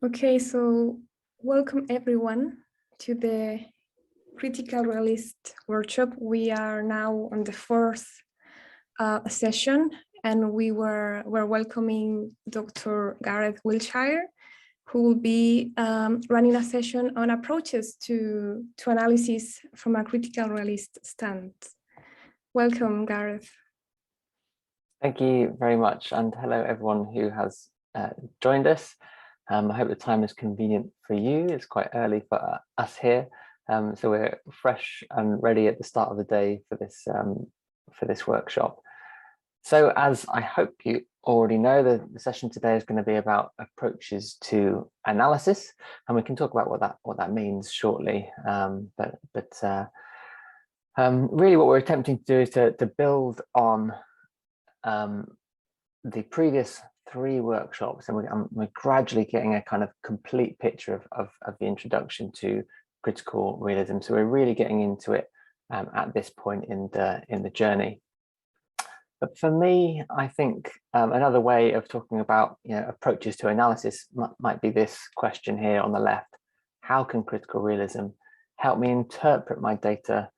Okay, so welcome everyone to the Critical Realist workshop. We are now on the fourth session, and we're welcoming Dr. Gareth Wiltshire, who will be running a session on approaches to analysis from a critical realist stance. Welcome, Gareth. Thank you very much, and hello everyone who has joined us. I hope the time is convenient for you. It's quite early for us here, so we're fresh and ready at the start of the day for this workshop. So, as I hope you already know, the session today is going to be about approaches to analysis, and we can talk about what that means shortly. Really, what we're attempting to do is to build on the previous three workshops, and we're gradually getting a kind of complete picture of the introduction to critical realism. So we're really getting into it at this point in the journey. But for me, I think another way of talking about approaches to analysis might be this question here on the left: how can critical realism help me interpret my data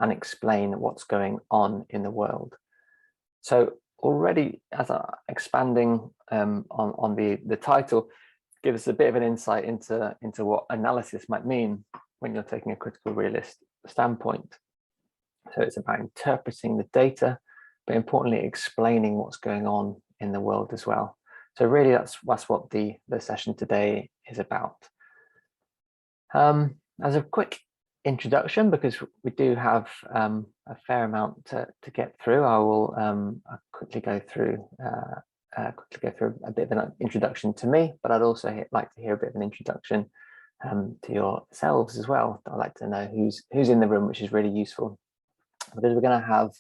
and explain what's going on in the world? So already, as expanding on the title, gives us a bit of an insight into what analysis might mean when you're taking a critical realist standpoint. So it's about interpreting the data, but importantly explaining what's going on in the world as well. So really that's what the session today is about. As a quick introduction, because we do have a fair amount to get through, I will I'll quickly go through a bit of an introduction to me, but I'd also like to hear a bit of an introduction to yourselves as well. I'd like to know who's in the room, which is really useful, because we're going to have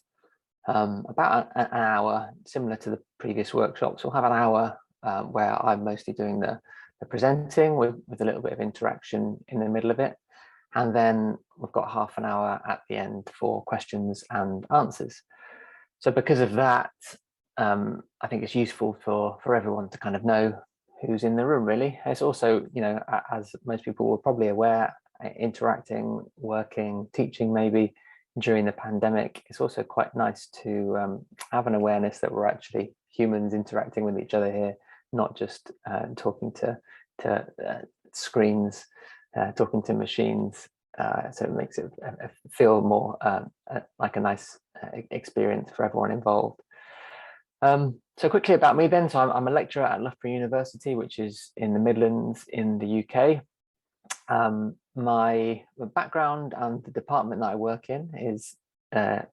about an hour, similar to the previous workshops. We'll have an hour where I'm mostly doing the presenting with a little bit of interaction in the middle of it. And then we've got half an hour at the end for questions and answers. So because of that, I think it's useful for everyone to kind of know who's in the room, really. It's also, as most people were probably aware, interacting, working, teaching maybe during the pandemic, it's also quite nice to have an awareness that we're actually humans interacting with each other here, not just talking to screens, talking to machines. So it makes it feel more like a nice experience for everyone involved. So quickly about me then. So I'm a lecturer at Loughborough University, which is in the Midlands in the UK. My background and the department that I work in is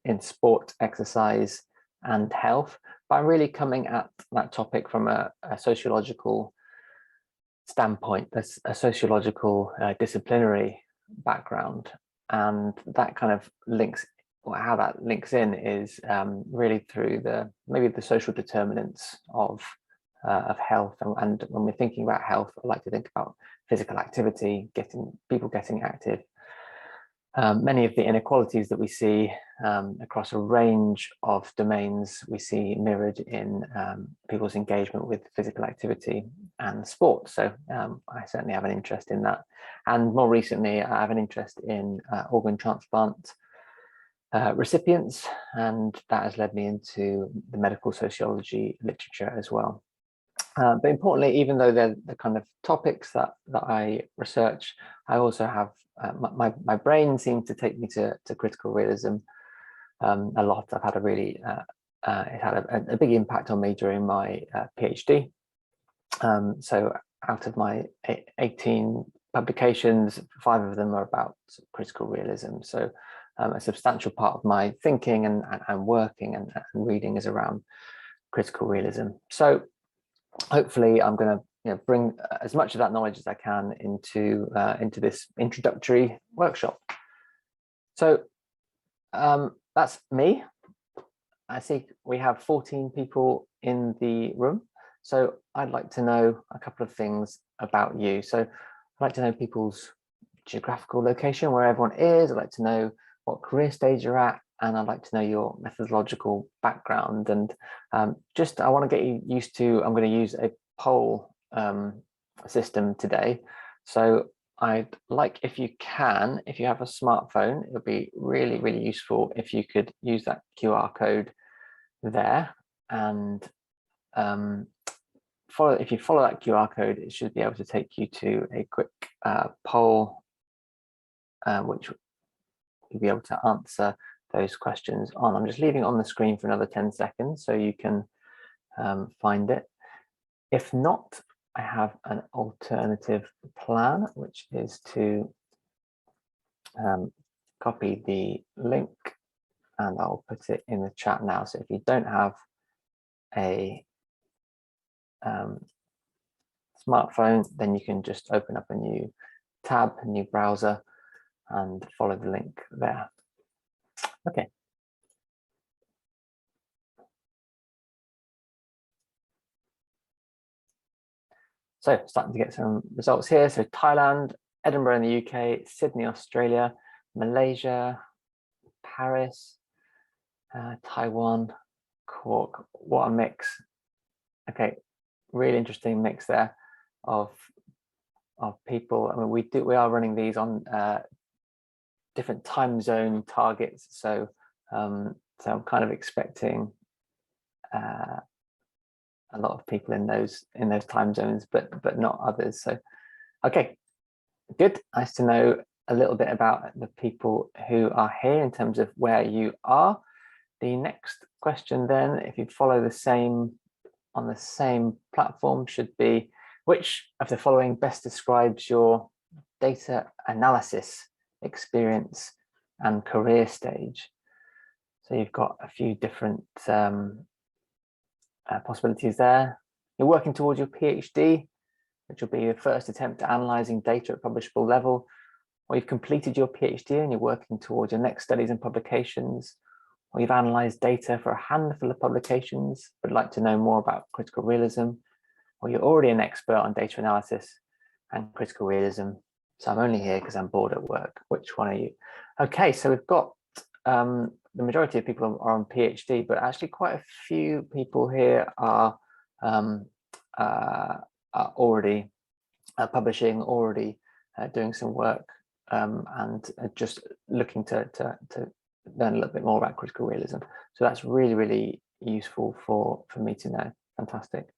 in sport, exercise and health, but I'm really coming at that topic from a sociological standpoint. That's a sociological disciplinary background, and that kind of links, or how that links in is really through maybe the social determinants of health. And when we're thinking about health, I like to think about physical activity, people getting active. Many of the inequalities that we see across a range of domains, we see mirrored in people's engagement with physical activity and sport. So I certainly have an interest in that. And more recently, I have an interest in organ transplant recipients, and that has led me into the medical sociology literature as well. But importantly, even though they're the kind of topics that I research, I also have my brain seems to take me to critical realism a lot. I've had it had a big impact on me during my PhD. So out of my 18 publications, 5 of them are about critical realism. So a substantial part of my thinking and working and reading is around critical realism. So hopefully I'm going to bring as much of that knowledge as I can into this introductory workshop. So that's me. I see we have 14 people in the room. So I'd like to know a couple of things about you. So I'd like to know people's geographical location, where everyone is. I'd like to know what career stage you're at, and I'd like to know your methodological background. And I want to get you used to, I'm going to use a poll system today. So I'd like, if you can, if you have a smartphone, it would be really, really useful if you could use that QR code there, and if you follow that QR code, it should be able to take you to a quick poll, which you'll be able to answer those questions on. I'm just leaving it on the screen for another 10 seconds so you can find it. If not, I have an alternative plan, which is to copy the link, and I'll put it in the chat now. So if you don't have a smartphone, then you can just open up a new tab, a new browser, and follow the link there. Okay. So starting to get some results here. So Thailand, Edinburgh in the UK, Sydney, Australia, Malaysia, Paris, Taiwan, Cork. What a mix. Okay, really interesting mix there of people. I mean, we are running these on different time zone targets. So so I'm kind of expecting a lot of people in those time zones, but not others. So okay, good. Nice to know a little bit about the people who are here in terms of where you are. The next question then, if you follow the same on the same platform, should be, which of the following best describes your data analysis experience and career stage? So you've got a few different possibilities there. You're working towards your PhD, which will be your first attempt at analysing data at publishable level, or you've completed your PhD and you're working towards your next studies and publications, or you've analysed data for a handful of publications but like to know more about critical realism, or you're already an expert on data analysis and critical realism. So I'm only here because I'm bored at work. Which one are you? Okay, so we've got the majority of people are on PhD, but actually quite a few people here are already publishing, already doing some work, and just looking to learn a little bit more about critical realism. So that's really, really useful for me to know. Fantastic.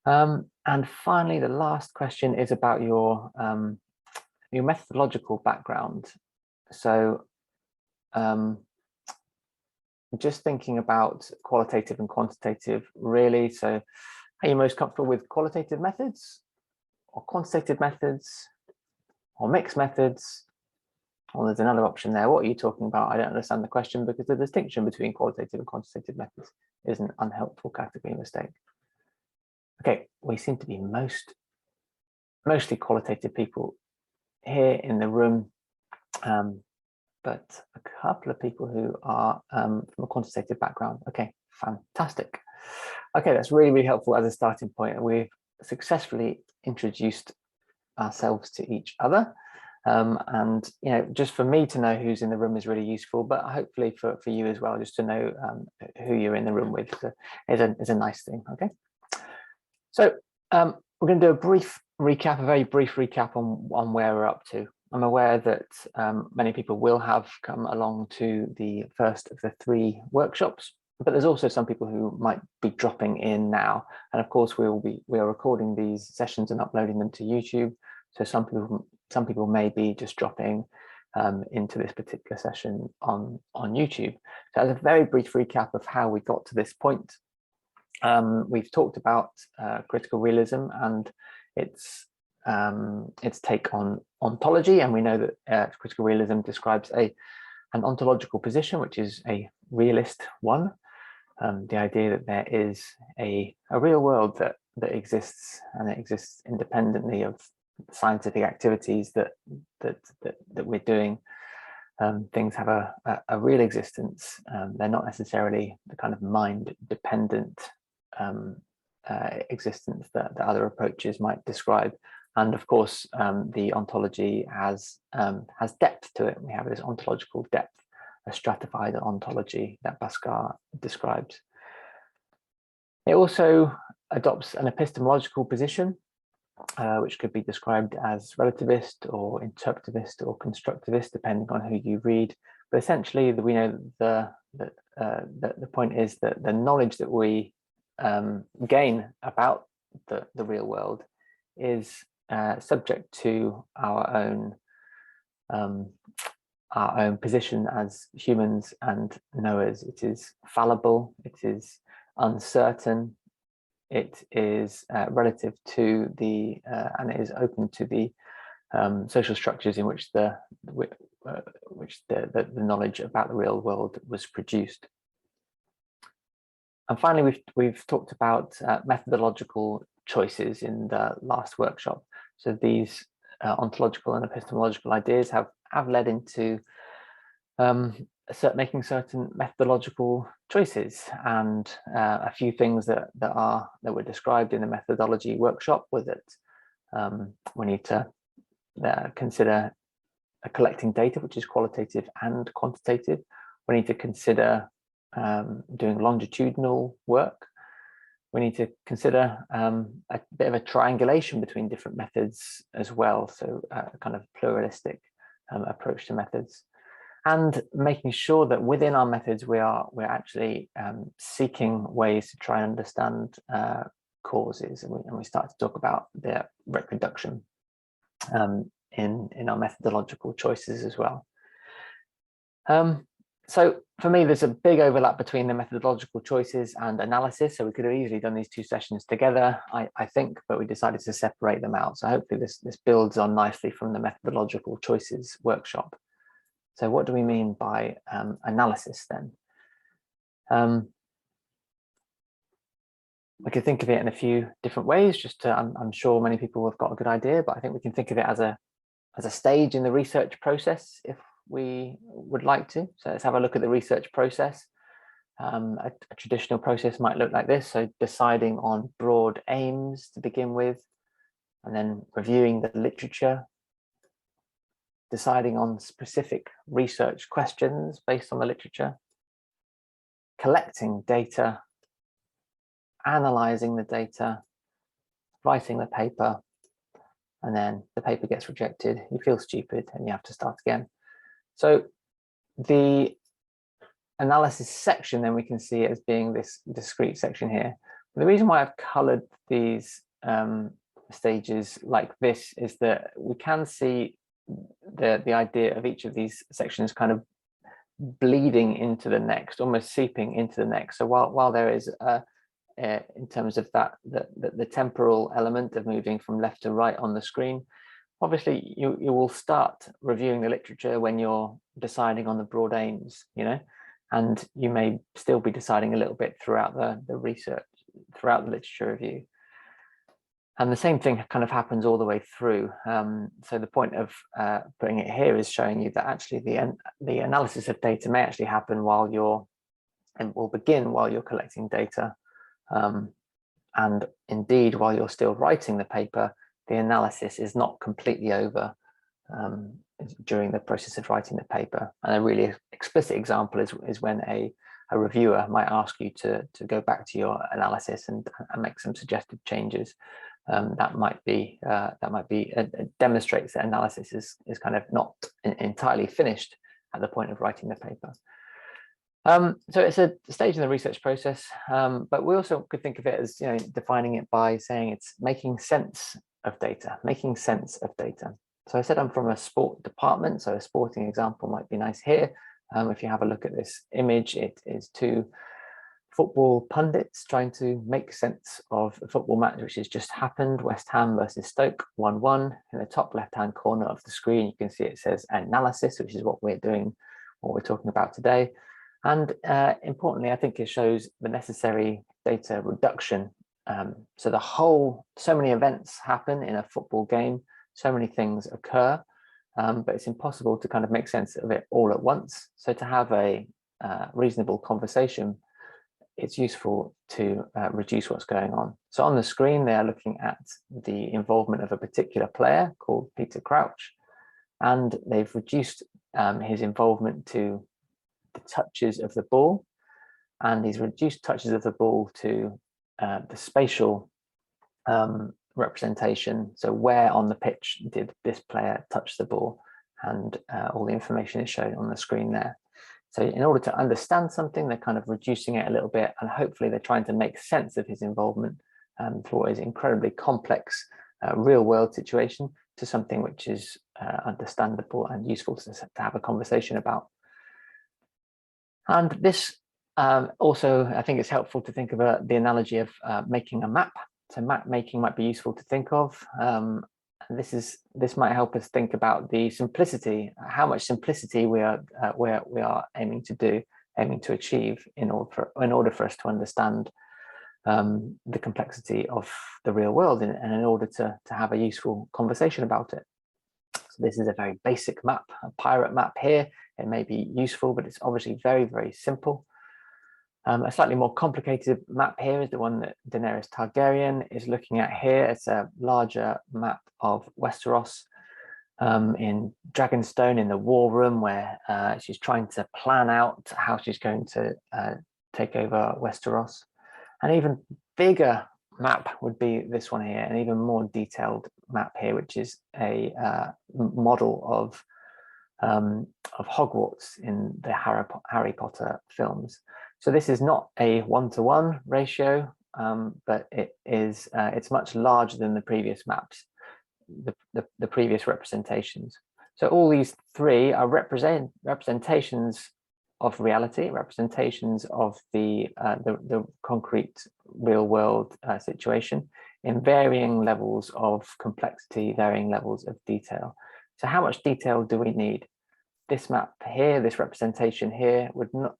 And finally, the last question is about your methodological background. So just thinking about qualitative and quantitative, really. So are you most comfortable with qualitative methods or quantitative methods or mixed methods? Well, there's another option there. What are you talking about? I don't understand the question, because the distinction between qualitative and quantitative methods is an unhelpful category mistake. Okay, we seem to be mostly qualitative people here in the room, but a couple of people who are from a quantitative background. Okay, fantastic. Okay, that's really, really helpful as a starting point. We've successfully introduced ourselves to each other. And just for me to know who's in the room is really useful, but hopefully for you as well, just to know who you're in the room with is a nice thing. Okay, so we're going to do a very brief recap on where we're up to. I'm aware that many people will have come along to the first of the 3 workshops, but there's also some people who might be dropping in now. And of course, we are recording these sessions and uploading them to YouTube. So some people may be just dropping into this particular session on YouTube. So as a very brief recap of how we got to this point, we've talked about critical realism and its take on ontology, and we know that critical realism describes an ontological position, which is a realist one. The idea that there is a real world that exists, and it exists independently of scientific activities that we're doing. Things have a real existence. They're not necessarily the kind of mind-dependent existence that other approaches might describe. And of course, the ontology has depth to it. We have this ontological depth, a stratified ontology that Bhaskar describes. It also adopts an epistemological position, which could be described as relativist or interpretivist or constructivist, depending on who you read. But essentially, we know the point is that the knowledge that we gain about the real world is subject to our own position as humans and knowers. It is fallible, it is uncertain, it is relative to the and it is open to the social structures in which the knowledge about the real world was produced. And finally, we've talked about methodological choices in the last workshop. So these ontological and epistemological ideas have led into making certain methodological choices, and a few things that were described in the methodology workshop was that we need to consider collecting data, which is qualitative and quantitative. We need to consider doing longitudinal work. We need to consider a bit of a triangulation between different methods as well, so a kind of pluralistic approach to methods, and making sure that within our methods we're actually seeking ways to try and understand causes, and we start to talk about the reproduction in our methodological choices as well. So for me, there's a big overlap between the methodological choices and analysis. So we could have easily done these two sessions together, I think, but we decided to separate them out. So hopefully this builds on nicely from the methodological choices workshop. So what do we mean by analysis then? We could think of it in a few different ways. I'm sure many people have got a good idea, but I think we can think of it as a stage in the research process if we would like to. So let's have a look at the research process. A traditional process might look like this. So deciding on broad aims to begin with, and then reviewing the literature, deciding on specific research questions based on the literature, collecting data, analyzing the data, writing the paper, and then the paper gets rejected. You feel stupid and you have to start again. So the analysis section, then we can see it as being this discrete section here. But the reason why I've colored these stages like this is that we can see the idea of each of these sections kind of bleeding into the next, almost seeping into the next. So while there is in terms of that the temporal element of moving from left to right on the screen, obviously you will start reviewing the literature when you're deciding on the broad aims, and you may still be deciding a little bit throughout the research, throughout the literature review. And the same thing kind of happens all the way through. So the point of putting it here is showing you that actually the analysis of data may actually happen while you're, and will begin while you're collecting data. And indeed, while you're still writing the paper, the analysis is not completely over during the process of writing the paper. And a really explicit example is when a reviewer might ask you to go back to your analysis and make some suggested changes. That might be demonstrates that analysis is kind of not entirely finished at the point of writing the paper. So it's a stage in the research process, but we also could think of it as defining it by saying it's making sense of data, making sense of data. So I said I'm from a sport department, so a sporting example might be nice here. If you have a look at this image, it is two football pundits trying to make sense of a football match which has just happened, West Ham versus Stoke, 1-1. In the top left-hand corner of the screen, you can see it says analysis, which is what we're doing, what we're talking about today. And importantly, I think it shows the necessary data reduction. So so many events happen in a football game, so many things occur, but it's impossible to kind of make sense of it all at once. So to have a reasonable conversation, it's useful to reduce what's going on. So on the screen, they are looking at the involvement of a particular player called Peter Crouch, and they've reduced his involvement to the touches of the ball, and he's reduced touches of the ball to the spatial representation. So where on the pitch did this player touch the ball? And all the information is shown on the screen there. So in order to understand something, they're kind of reducing it a little bit, and hopefully they're trying to make sense of his involvement for what is incredibly complex real world situation to something which is understandable and useful to have a conversation about. And this also, I think it's helpful to think of the analogy of making a map. So map making might be useful to think of. And this might help us think about the simplicity, how much simplicity we are aiming to achieve in order for us to understand the complexity of the real world, and in order to have a useful conversation about it. So this is a very basic map, a pirate map here. It may be useful, but it's obviously very, very simple. A slightly more complicated map here is the one that Daenerys Targaryen is looking at here. It's a larger map of Westeros in Dragonstone, in the war room, where she's trying to plan out how she's going to take over Westeros. An even bigger map would be this one here, an even more detailed map here, which is a model of Hogwarts in the Harry Potter films. So this is not a one-to-one ratio, but it's much larger than the previous maps, the previous representations. So all these three are representations of reality, representations of the concrete real world situation in varying levels of complexity, varying levels of detail. So how much detail do we need? This map here, this representation here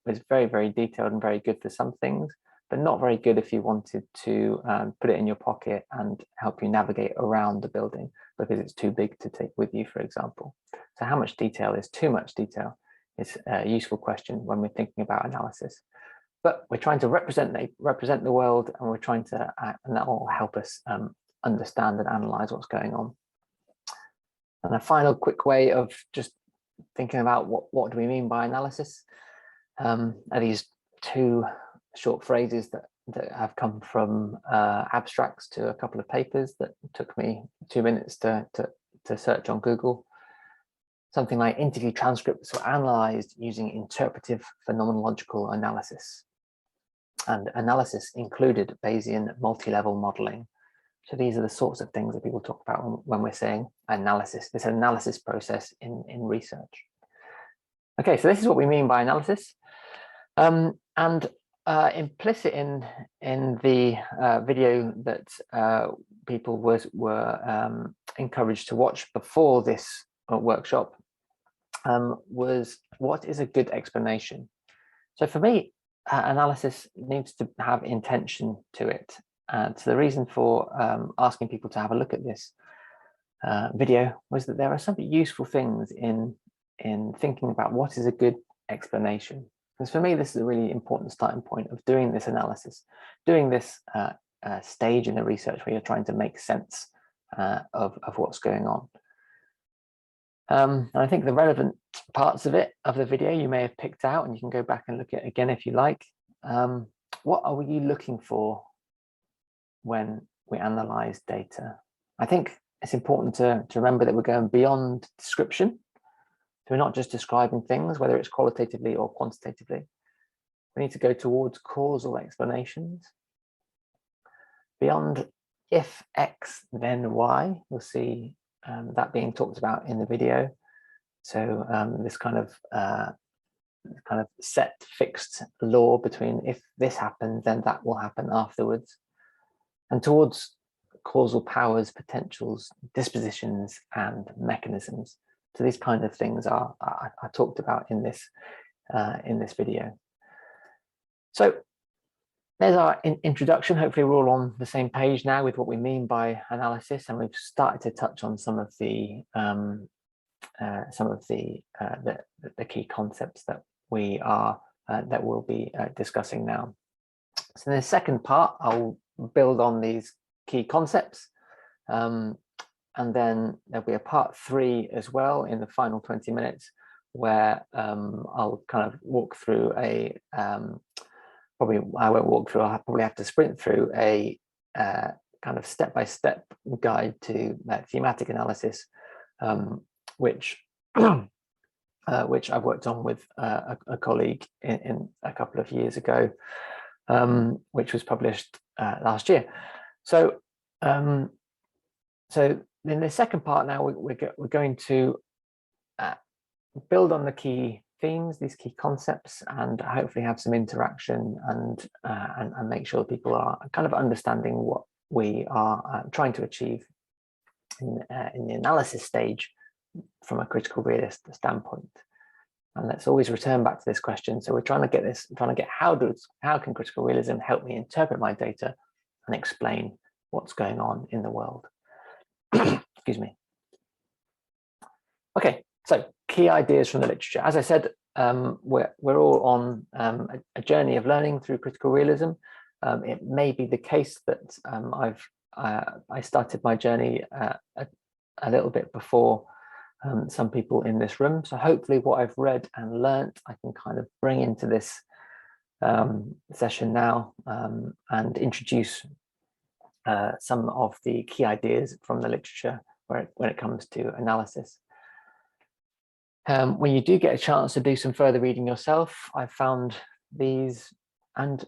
is very, very detailed and very good for some things, but not very good if you wanted to put it in your pocket and help you navigate around the building because it's too big to take with you, for example. So how much detail is too much detail? Is a useful question when we're thinking about analysis. But we're trying to represent the world, and we're trying to, and that will help us understand and analyze what's going on. And a final quick way of just thinking about what do we mean by analysis are these two short phrases that have come from abstracts to a couple of papers that took me 2 minutes to search on Google. Something like interview transcripts were analyzed using interpretive phenomenological analysis. And analysis included Bayesian multi-level modeling. So these are the sorts of things that people talk about when we're saying analysis, this analysis process in research. Okay, so this is what we mean by analysis. And implicit in the video that people were encouraged to watch before this workshop was, what is a good explanation? So for me, analysis needs to have intention to it. So the reason for asking people to have a look at this video was that there are some useful things in thinking about what is a good explanation. Because for me, this is a really important starting point of doing this analysis, doing this stage in the research where you're trying to make sense of what's going on. And I think the relevant parts of the video you may have picked out, and you can go back and look at it again if you like. What are you looking for when we analyze data? I think it's important to remember that we're going beyond description. So we're not just describing things, whether it's qualitatively or quantitatively. We need to go towards causal explanations. Beyond if X, then Y, you'll see that being talked about in the video. So this kind of set fixed law between if this happens, then that will happen afterwards. And towards causal powers, potentials, dispositions, and mechanisms. So these kind of things are talked about in this video. So there's our introduction. Hopefully we're all on the same page now with what we mean by analysis, and we've started to touch on some of the key concepts that we'll be discussing now. So in the second part, I'll build on these key concepts, and then there'll be a part 3 as well in the final 20 minutes, where I'll kind of walk through I'll probably have to sprint through a kind of step-by-step guide to thematic analysis, which which I've worked on with a colleague in a couple of years ago, which was published last year. So, so in the second part now, we're going to build on the key themes, these key concepts, and hopefully have some interaction and make sure people are kind of understanding what we are trying to achieve in the analysis stage from a critical realist standpoint. And let's always return back to this question. So we're trying to get how can critical realism help me interpret my data and explain what's going on in the world? Excuse me. Okay, so key ideas from the literature. As I said, we're all on a journey of learning through critical realism. It may be the case that I started my journey a little bit before some people in this room. So hopefully what I've read and learnt, I can kind of bring into this session now and introduce some of the key ideas from the literature when it comes to analysis. When you do get a chance to do some further reading yourself, I've found these and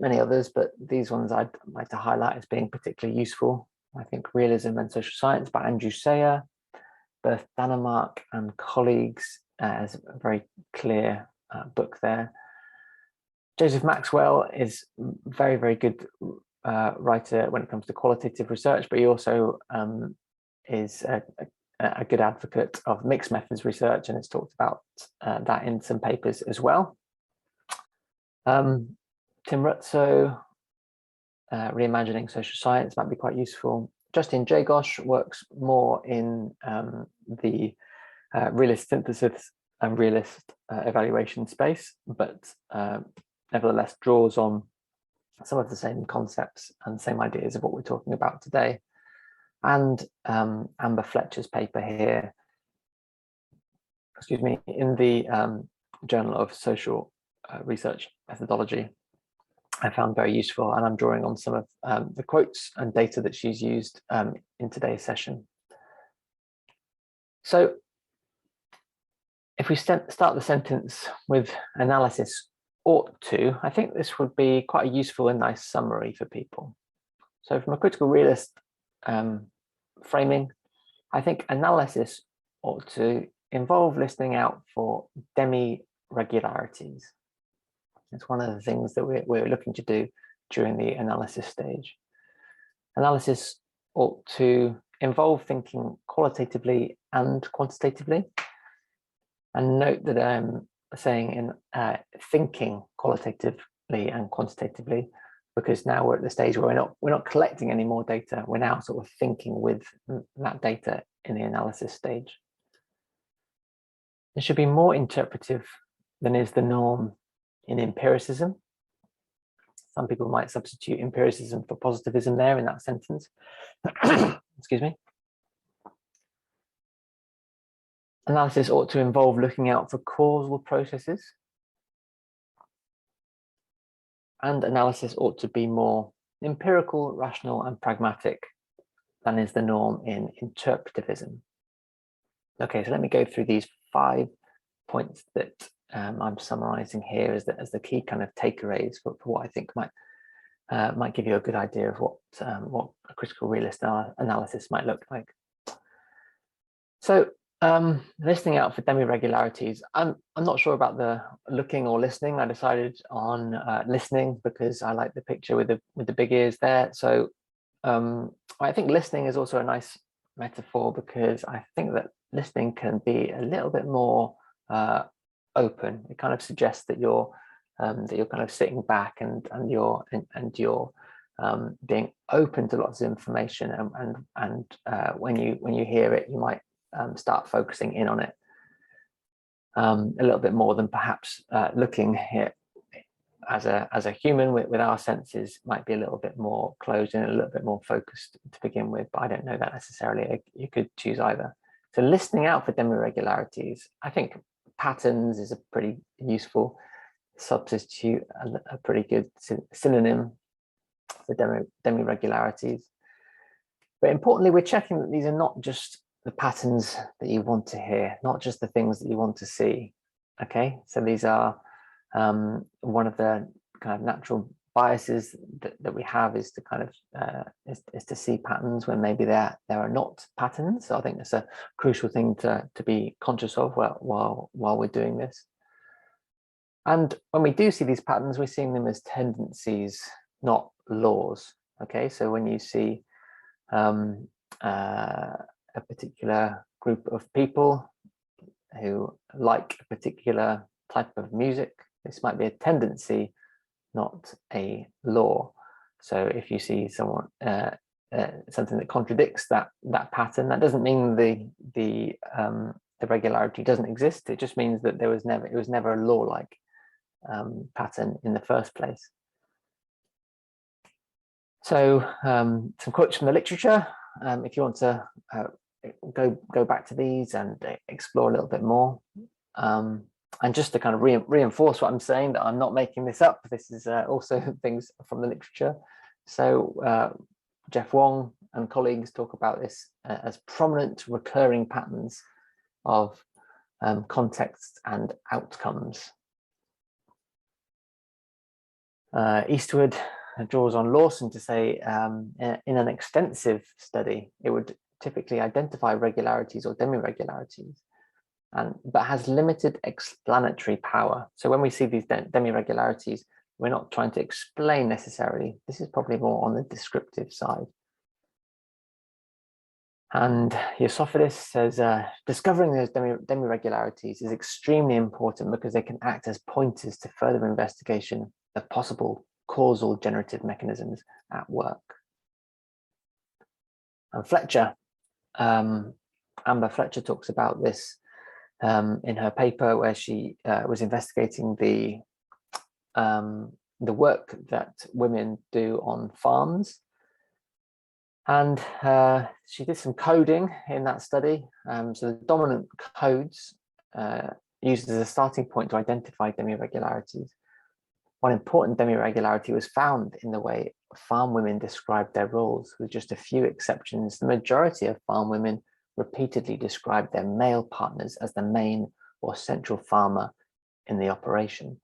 many others, but these ones I'd like to highlight as being particularly useful. I think Realism and Social Science by Andrew Sayer, Berth Danemark and colleagues is a very clear book there. Joseph Maxwell is very, very good writer when it comes to qualitative research, but he also is a good advocate of mixed methods research and has talked about that in some papers as well. Tim Rutzow, Reimagining Social Science might be quite useful. Justin Jagosh works more in the realist synthesis and realist evaluation space, but nevertheless draws on some of the same concepts and same ideas of what we're talking about today. And Amber Fletcher's paper here, excuse me, in the Journal of Social Research Methodology, I found very useful, and I'm drawing on some of the quotes and data that she's used in today's session. So if we start the sentence with analysis ought to, I think this would be quite a useful and nice summary for people. So from a critical realist framing, I think analysis ought to involve listening out for demi-regularities. It's one of the things that we're looking to do during the analysis stage. Analysis ought to involve thinking qualitatively and quantitatively. And note that I'm saying in thinking qualitatively and quantitatively, because now we're at the stage where we're not collecting any more data. We're now sort of thinking with that data in the analysis stage. It should be more interpretive than is the norm in empiricism. Some people might substitute empiricism for positivism there in that sentence. Excuse me. Analysis ought to involve looking out for causal processes. And analysis ought to be more empirical, rational, and pragmatic than is the norm in interpretivism. Okay, so let me go through these 5 points that I'm summarizing here as the key kind of takeaways for what I think might give you a good idea of what a critical realist analysis might look like. So listening out for demi-regularities. I'm not sure about the looking or listening. I decided on listening because I like the picture with the big ears there. So I think listening is also a nice metaphor because I think that listening can be a little bit more open. It kind of suggests that you're kind of sitting back and you're being open to lots of information, and when you hear it, you might start focusing in on it a little bit more than perhaps looking here as a human with our senses might be a little bit more closed and a little bit more focused to begin with, but I don't know that necessarily. You could choose either. So listening out for demi-regularities, I think patterns is a pretty useful substitute, a pretty good synonym. the demi-regularities. But importantly, we're checking that these are not just the patterns that you want to hear, not just the things that you want to see. Okay, so these are one of the kind of natural biases that we have is to kind of is to see patterns when maybe there are not patterns. So I think that's a crucial thing to be conscious of while we're doing this. And when we do see these patterns, we're seeing them as tendencies, not laws. Okay, so when you see a particular group of people who like a particular type of music, this might be a tendency, not a law. So if you see someone something that contradicts that pattern, that doesn't mean the regularity doesn't exist. It just means that it was never a law-like pattern in the first place. So some quotes from the literature, if you want to go back to these and explore a little bit more. And just to kind of reinforce what I'm saying, that I'm not making this up. This is also things from the literature. So Jeff Wong and colleagues talk about this as prominent recurring patterns of context and outcomes. Eastwood draws on Lawson to say, in an extensive study, it would typically identify regularities or demi-regularities, but has limited explanatory power. So when we see these demi-regularities, we're not trying to explain necessarily. This is probably more on the descriptive side. And Yosofidis says, discovering those demi-regularities is extremely important because they can act as pointers to further investigation of possible causal generative mechanisms at work. And Fletcher, Amber Fletcher talks about this in her paper where she was investigating the work that women do on farms. And she did some coding in that study. So the dominant codes used as a starting point to identify demi-regularities. One important demi-regularity was found in the way farm women described their roles, with just a few exceptions. The majority of farm women repeatedly described their male partners as the main or central farmer in the operation,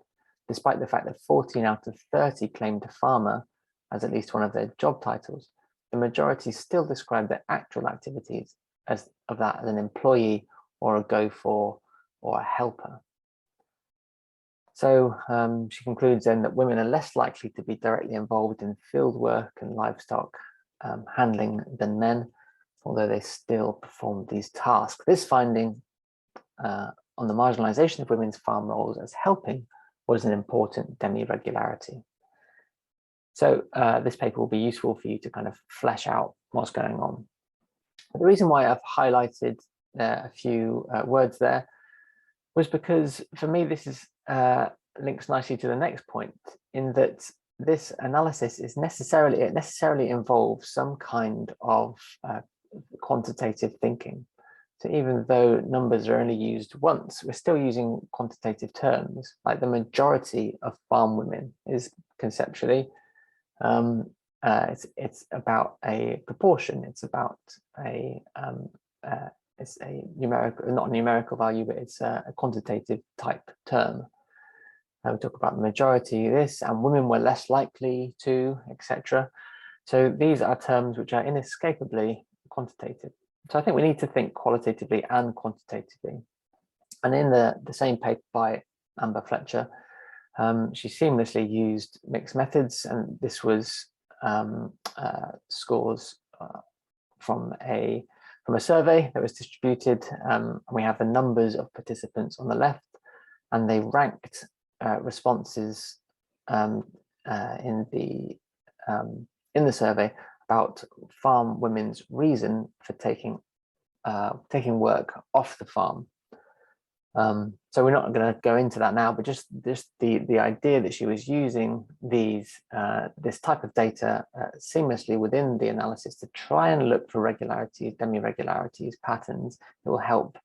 despite the fact that 14 out of 30 claimed a farmer as at least one of their job titles. The majority still described their actual activities as an employee or a go-for or a helper. So she concludes then that women are less likely to be directly involved in field work and livestock handling than men, although they still perform these tasks. This finding on the marginalization of women's farm roles as helping was an important demi-regularity. So this paper will be useful for you to kind of flesh out what's going on. But the reason why I've highlighted a few words there was because for me this is links nicely to the next point, in that this analysis is necessarily involves some kind of quantitative thinking. So even though numbers are only used once, we're still using quantitative terms. Like the majority of farm women is conceptually, it's about a proportion. It's about it's a numerical, not a numerical value, but it's a quantitative type term. We talk about the majority, this, and women were less likely to, etc. So these are terms which are inescapably quantitative. So I think we need to think qualitatively and quantitatively. And in the same paper by Amber Fletcher, she seamlessly used mixed methods, and this was scores from a survey that was distributed. We have the numbers of participants on the left, and they ranked responses in the survey about farm women's reason for taking work off the farm. So we're not going to go into that now, but just the idea that she was using this type of data seamlessly within the analysis to try and look for regularities, demi-regularities, patterns that will help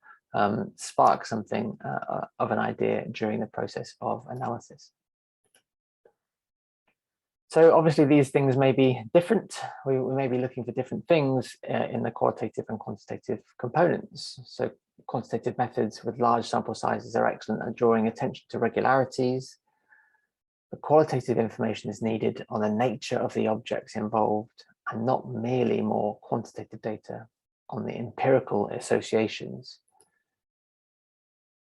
spark something of an idea during the process of analysis. So obviously these things may be different. We may be looking for different things in the qualitative and quantitative components. So quantitative methods with large sample sizes are excellent at drawing attention to regularities. The qualitative information is needed on the nature of the objects involved and not merely more quantitative data on the empirical associations.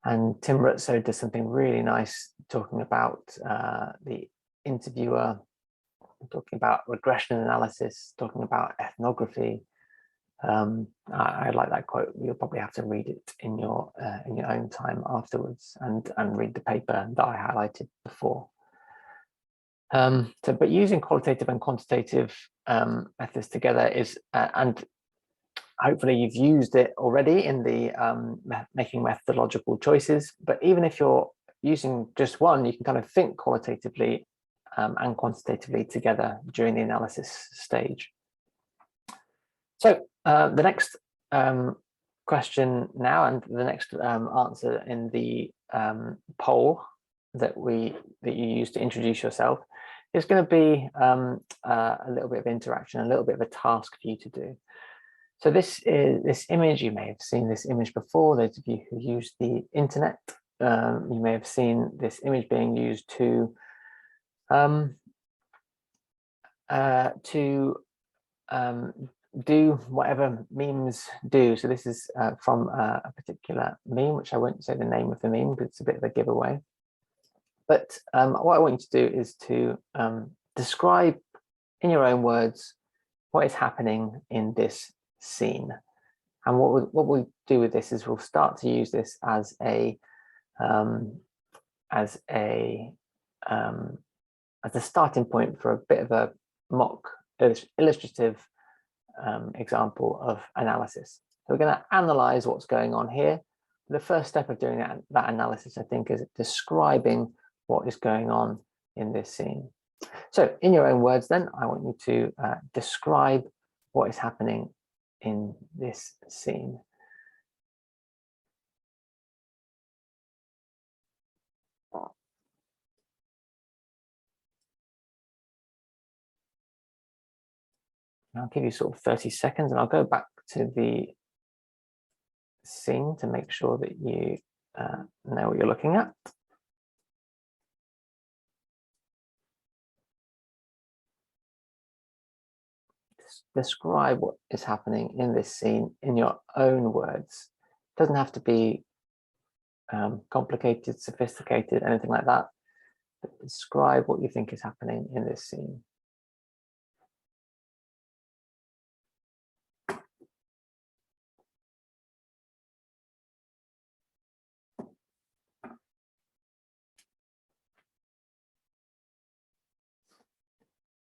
And Tim Rutzow does something really nice talking about the interviewer, talking about regression analysis, talking about ethnography. I like that quote. You'll probably have to read it in your own time afterwards and read the paper that I highlighted before. But using qualitative and quantitative methods together is, and hopefully you've used it already in the making methodological choices, but even if you're using just one, you can kind of think qualitatively and quantitatively together during the analysis stage. So the next question now, and the next answer in the poll that you use to introduce yourself, is going to be a little bit of interaction, a little bit of a task for you to do. So this image, you may have seen this image before. Those of you who use the internet, you may have seen this image being used to do whatever memes do. So this is from a particular meme, which I won't say the name of the meme because it's a bit of a giveaway. But what I want you to do is to describe in your own words what is happening in this scene. And what we'll do with this is we'll start to use this as a starting point for a bit of a mock illustrative example of analysis. So we're going to analyze what's going on here. The first step of doing that analysis, I think, is describing what is going on in this scene. So in your own words, then, I want you to describe what is happening in this scene. I'll give you sort of 30 seconds and I'll go back to the scene to make sure that you know what you're looking at. Describe what is happening in this scene in your own words. It doesn't have to be complicated, sophisticated, anything like that. But describe what you think is happening in this scene.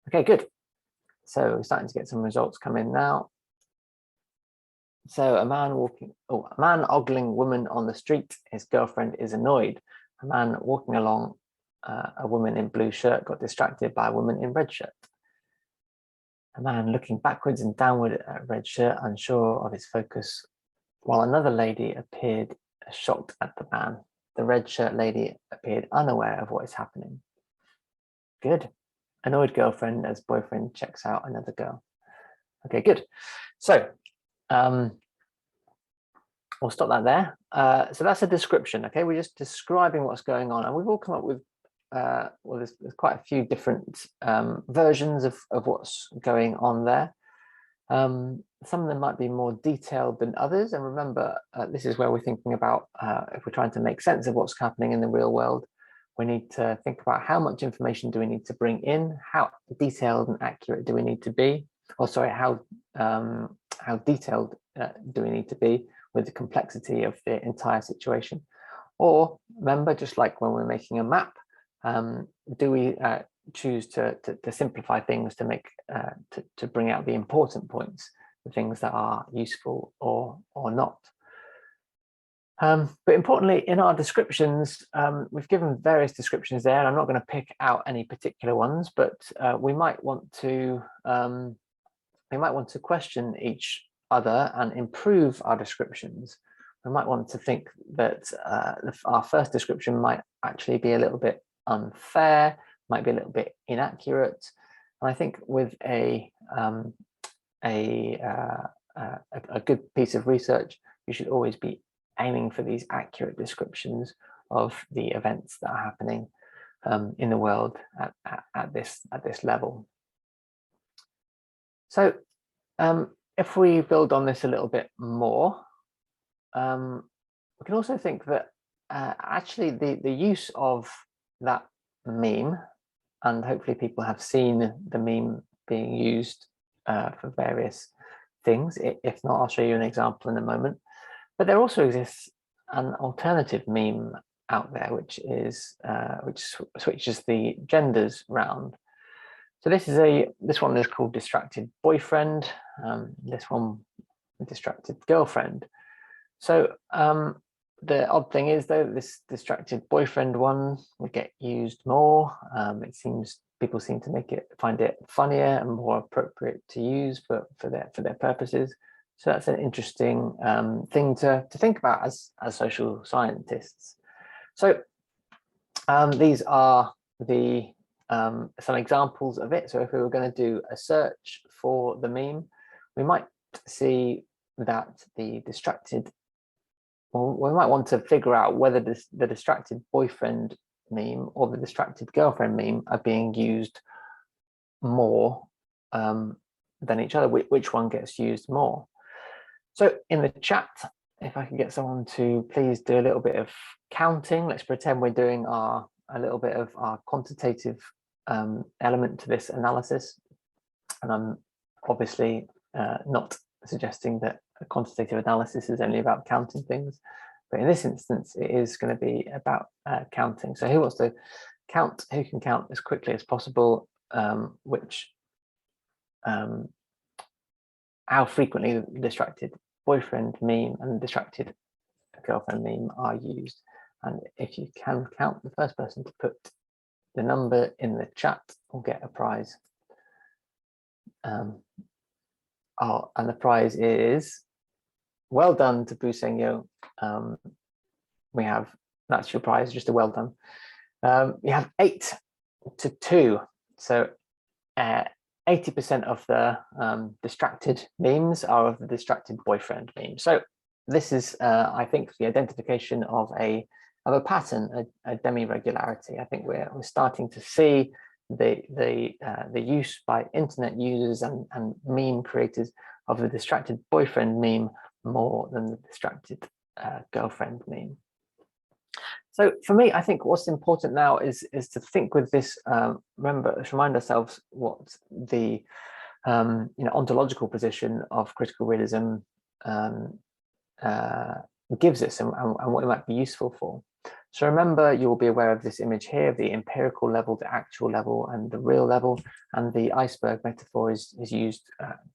Okay, good. So we're starting to get some results come in now. So a man ogling woman on the street, his girlfriend is annoyed. A man walking along, a woman in blue shirt got distracted by a woman in red shirt. A man looking backwards and downward at a red shirt, unsure of his focus, while another lady appeared shocked at the man. The red shirt lady appeared unaware of what is happening. Good. Annoyed girlfriend as boyfriend checks out another girl. Okay, good. So we'll stop that there. So that's a description. Okay, we're just describing what's going on, and we've all come up with well, there's quite a few different versions of what's going on there. Some of them might be more detailed than others, and remember, this is where we're thinking about if we're trying to make sense of what's happening in the real world. We need to think about how much information do we need to bring in, how detailed and accurate do we need to be, or sorry, how detailed do we need to be with the complexity of the entire situation. Or remember, just like when we're making a map, do we choose to simplify things to make to bring out the important points, the things that are useful or not. But importantly, in our descriptions, we've given various descriptions there, and I'm not going to pick out any particular ones, but we might want to question each other and improve our descriptions. We might want to think that our first description might actually be a little bit unfair. might be a little bit inaccurate. And I think with a good piece of research, you should always be aiming for these accurate descriptions of the events that are happening in the world at this level. So if we build on this a little bit more, we can also think that actually the use of that meme, and hopefully people have seen the meme being used for various things. If not, I'll show you an example in a moment. But there also exists an alternative meme out there, which switches the genders round. So this one is called distracted boyfriend. This one, distracted girlfriend. So the odd thing is, though, this distracted boyfriend one would get used more. It seems people seem to find it funnier and more appropriate to use for their purposes. So that's an interesting thing to think about as social scientists. So these are some examples of it. So if we were going to do a search for the meme, we might see that the distracted, well, we might want to figure out whether the distracted boyfriend meme or the distracted girlfriend meme are being used more than each other, which one gets used more. So in the chat, if I can get someone to please do a little bit of counting. Let's pretend we're doing a little bit of our quantitative element to this analysis. And I'm obviously not suggesting that a quantitative analysis is only about counting things, but in this instance, it is going to be about counting. So who wants to count? Who can count as quickly as possible? How frequently the distracted boyfriend meme and the distracted girlfriend meme are used. And if you can count, the first person to put the number in the chat will get a prize. And the prize is, well done to Busengyo. That's your prize, just a well done. We have 8-2. So 80% of the distracted memes are of the distracted boyfriend meme. So this is, I think, the identification of a pattern, a demi-regularity. I think we're starting to see the use by internet users and meme creators of the distracted boyfriend meme more than the distracted girlfriend meme. So for me, I think what's important now is to think with this. Remind ourselves what the ontological position of critical realism gives us and what it might be useful for. So remember, you will be aware of this image here of the empirical level, the actual level, and the real level. And the iceberg metaphor is used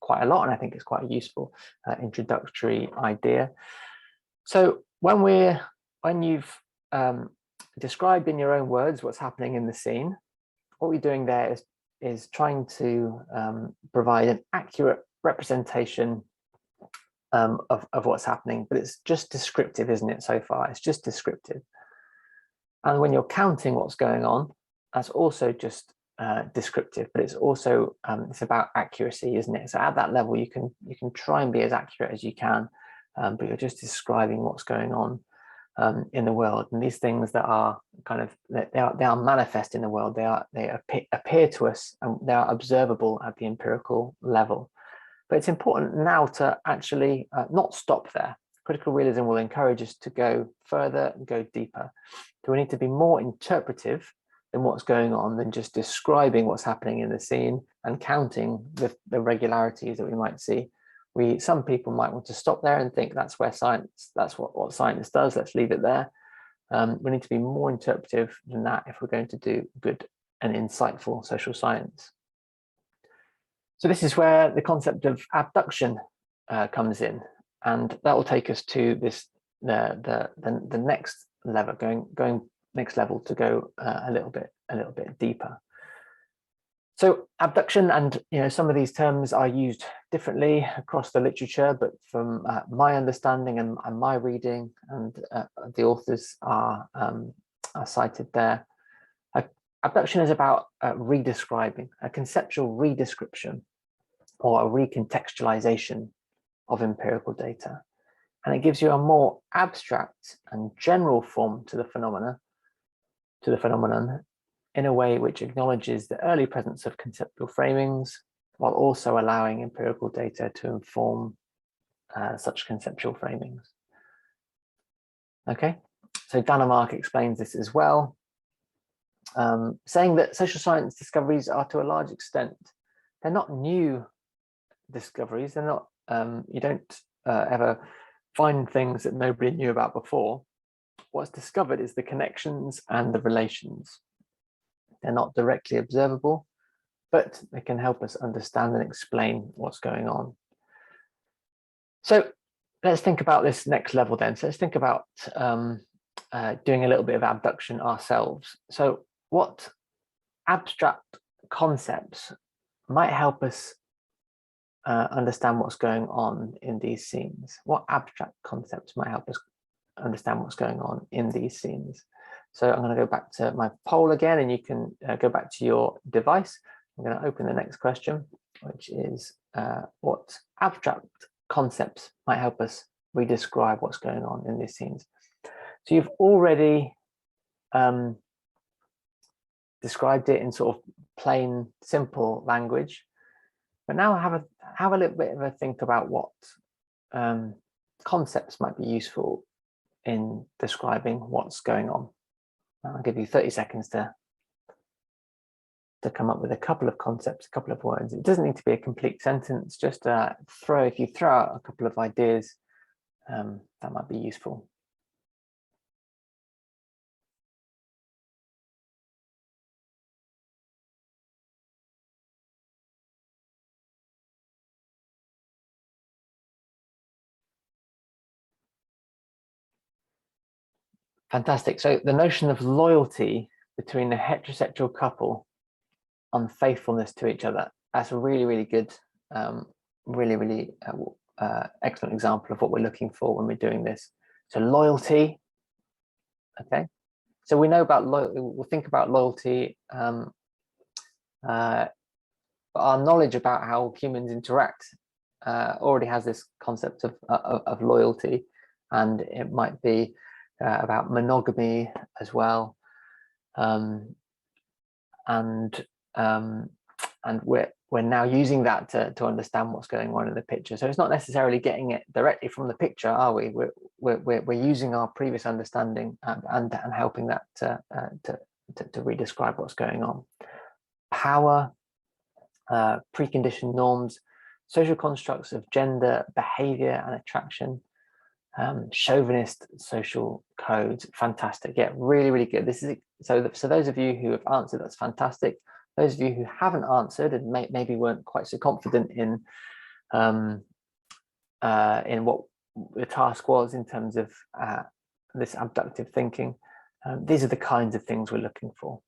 quite a lot, and I think it's quite a useful introductory idea. So when you've described in your own words what's happening in the scene, what we're doing there is trying to provide an accurate representation of what's happening, but it's just descriptive, isn't it? So far, it's just descriptive. And when you're counting what's going on, that's also just descriptive, but it's also it's about accuracy, isn't it? So at that level, you can try and be as accurate as you can, but you're just describing what's going on in the world. And these things that are kind of they are manifest in the world. They appear to us, and they are observable at the empirical level. But it's important now to actually not stop there. Critical realism will encourage us to go further and go deeper. So we need to be more interpretive than what's going on than just describing what's happening in the scene and counting the regularities that we might see. Some people might want to stop there and think that's what science does, let's leave it there. We need to be more interpretive than that if we're going to do good and insightful social science. So this is where the concept of abduction comes in, and that will take us to this the next level, going next level to go a little bit deeper. So abduction, and some of these terms are used differently across the literature, but from my understanding and my reading, and the authors are cited there. Abduction is about redescribing, a conceptual redescription or a recontextualization of empirical data. And it gives you a more abstract and general form to the phenomenon in a way which acknowledges the early presence of conceptual framings, while also allowing empirical data to inform such conceptual framings. Okay, so Danemark explains this as well, saying that social science discoveries are to a large extent, they're not new discoveries, they're not, you don't ever find things that nobody knew about before. What's discovered is the connections and the relations. They're not directly observable, but they can help us understand and explain what's going on. So let's think about this next level then. So let's think about doing a little bit of abduction ourselves. So what abstract concepts might help us understand what's going on in these scenes? What abstract concepts might help us understand what's going on in these scenes? So I'm going to go back to my poll again, and you can go back to your device. I'm going to open the next question, which is what abstract concepts might help us redescribe what's going on in these scenes? So you've already described it in sort of plain, simple language, but now have a little bit of a think about what concepts might be useful in describing what's going on. I'll give you 30 seconds to come up with a couple of concepts, a couple of words. It doesn't need to be a complete sentence, just if you throw out a couple of ideas, that might be useful. Fantastic. So the notion of loyalty between a heterosexual couple on faithfulness to each other, that's a really, really good, really excellent example of what we're looking for when we're doing this. So loyalty, okay. So we know about loyalty, we'll think about loyalty, but our knowledge about how humans interact already has this concept of loyalty, and it might be about monogamy as well, and we're now using that to understand what's going on in the picture. So it's not necessarily getting it directly from the picture, are we? We're using our previous understanding and helping that to redescribe what's going on. Power, preconditioned norms, social constructs of gender, behavior, and attraction. Chauvinist social codes, fantastic. Yeah, really good. This is so those of you who have answered, that's fantastic. Those of you who haven't answered and maybe weren't quite so confident in what the task was in terms of this abductive thinking, these are the kinds of things we're looking for.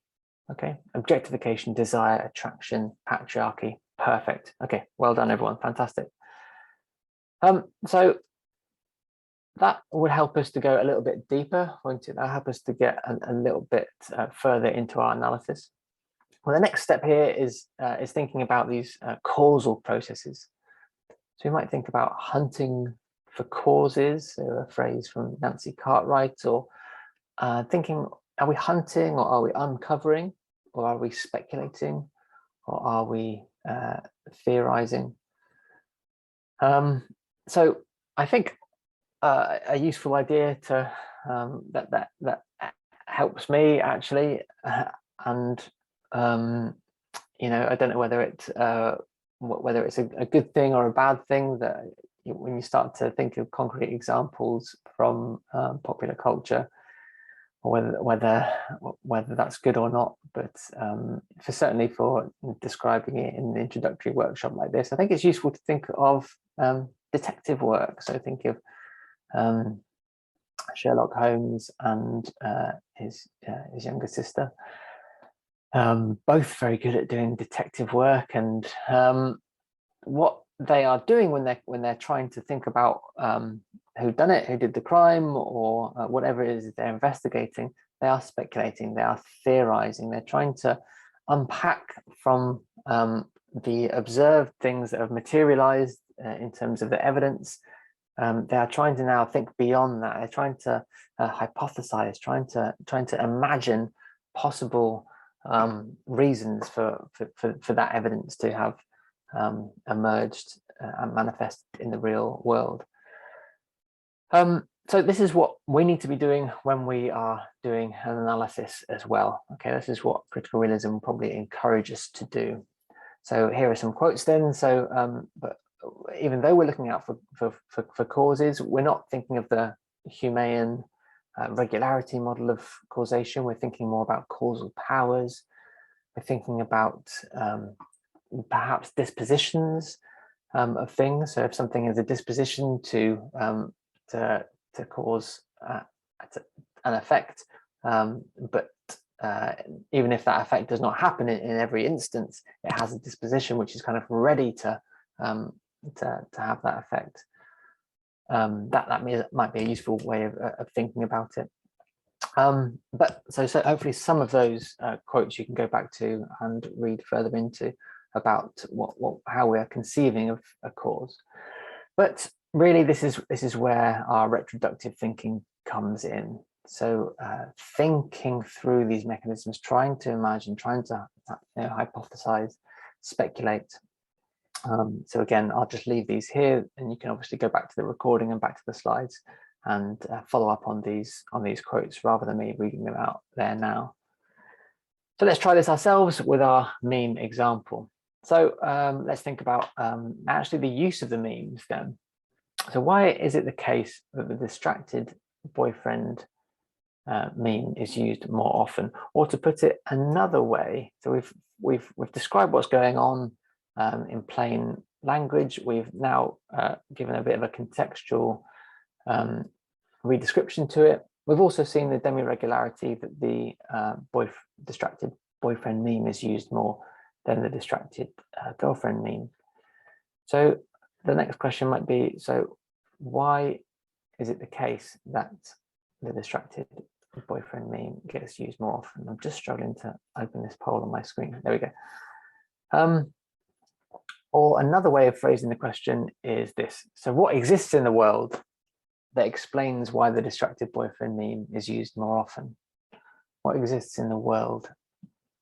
Okay, objectification, desire, attraction, patriarchy, perfect. Okay, well done everyone, fantastic. So that would help us to go a little bit deeper, won't it? That'll help us to get a little bit further into our analysis. Well, the next step here is thinking about these causal processes. So we might think about hunting for causes, a phrase from Nancy Cartwright, or thinking, are we hunting, or are we uncovering, or are we speculating, or are we theorizing? So I think a useful idea to that helps me actually, and you know, I don't know whether it's a good thing or a bad thing, that when you start to think of concrete examples from popular culture, or whether that's good or not, but certainly for describing it in an introductory workshop like this, I think it's useful to think of detective work. So think of Sherlock Holmes and his younger sister, both very good at doing detective work, and what they are doing when they're trying to think about who done it, who did the crime, or whatever it is they're investigating, they are speculating, they are theorizing, they're trying to unpack from the observed things that have materialized in terms of the evidence. They are trying to now think beyond that. They're trying to hypothesize, trying to imagine possible reasons for that evidence to have emerged and manifested in the real world. So this is what we need to be doing when we are doing an analysis as well. Okay, this is what critical realism will probably encourage us to do. So here are some quotes then. So, but even though we're looking out for causes, we're not thinking of the Humean regularity model of causation. We're thinking more about causal powers. We're thinking about perhaps dispositions of things. So if something is a disposition to cause an effect, but even if that effect does not happen in every instance, it has a disposition which is kind of ready to have that effect. That might be a useful way of thinking about it. But so hopefully some of those quotes you can go back to and read further into about how we are conceiving of a cause. But really, this is where our retroductive thinking comes in. So thinking through these mechanisms, trying to imagine, trying to hypothesize, speculate. So again, I'll just leave these here, and you can obviously go back to the recording and back to the slides and follow up on these quotes rather than me reading them out there now. So let's try this ourselves with our meme example. So let's think about actually the use of the memes then. So why is it the case that the distracted boyfriend meme is used more often? Or to put it another way, so we've described what's going on in plain language. We've now given a bit of a contextual redescription to it. We've also seen the demi-regularity that the distracted boyfriend meme is used more than the distracted girlfriend meme. So the next question might be, so why is it the case that the distracted boyfriend meme gets used more often? I'm just struggling to open this poll on my screen. There we go. Or another way of phrasing the question is this. So what exists in the world that explains why the distracted boyfriend meme is used more often? What exists in the world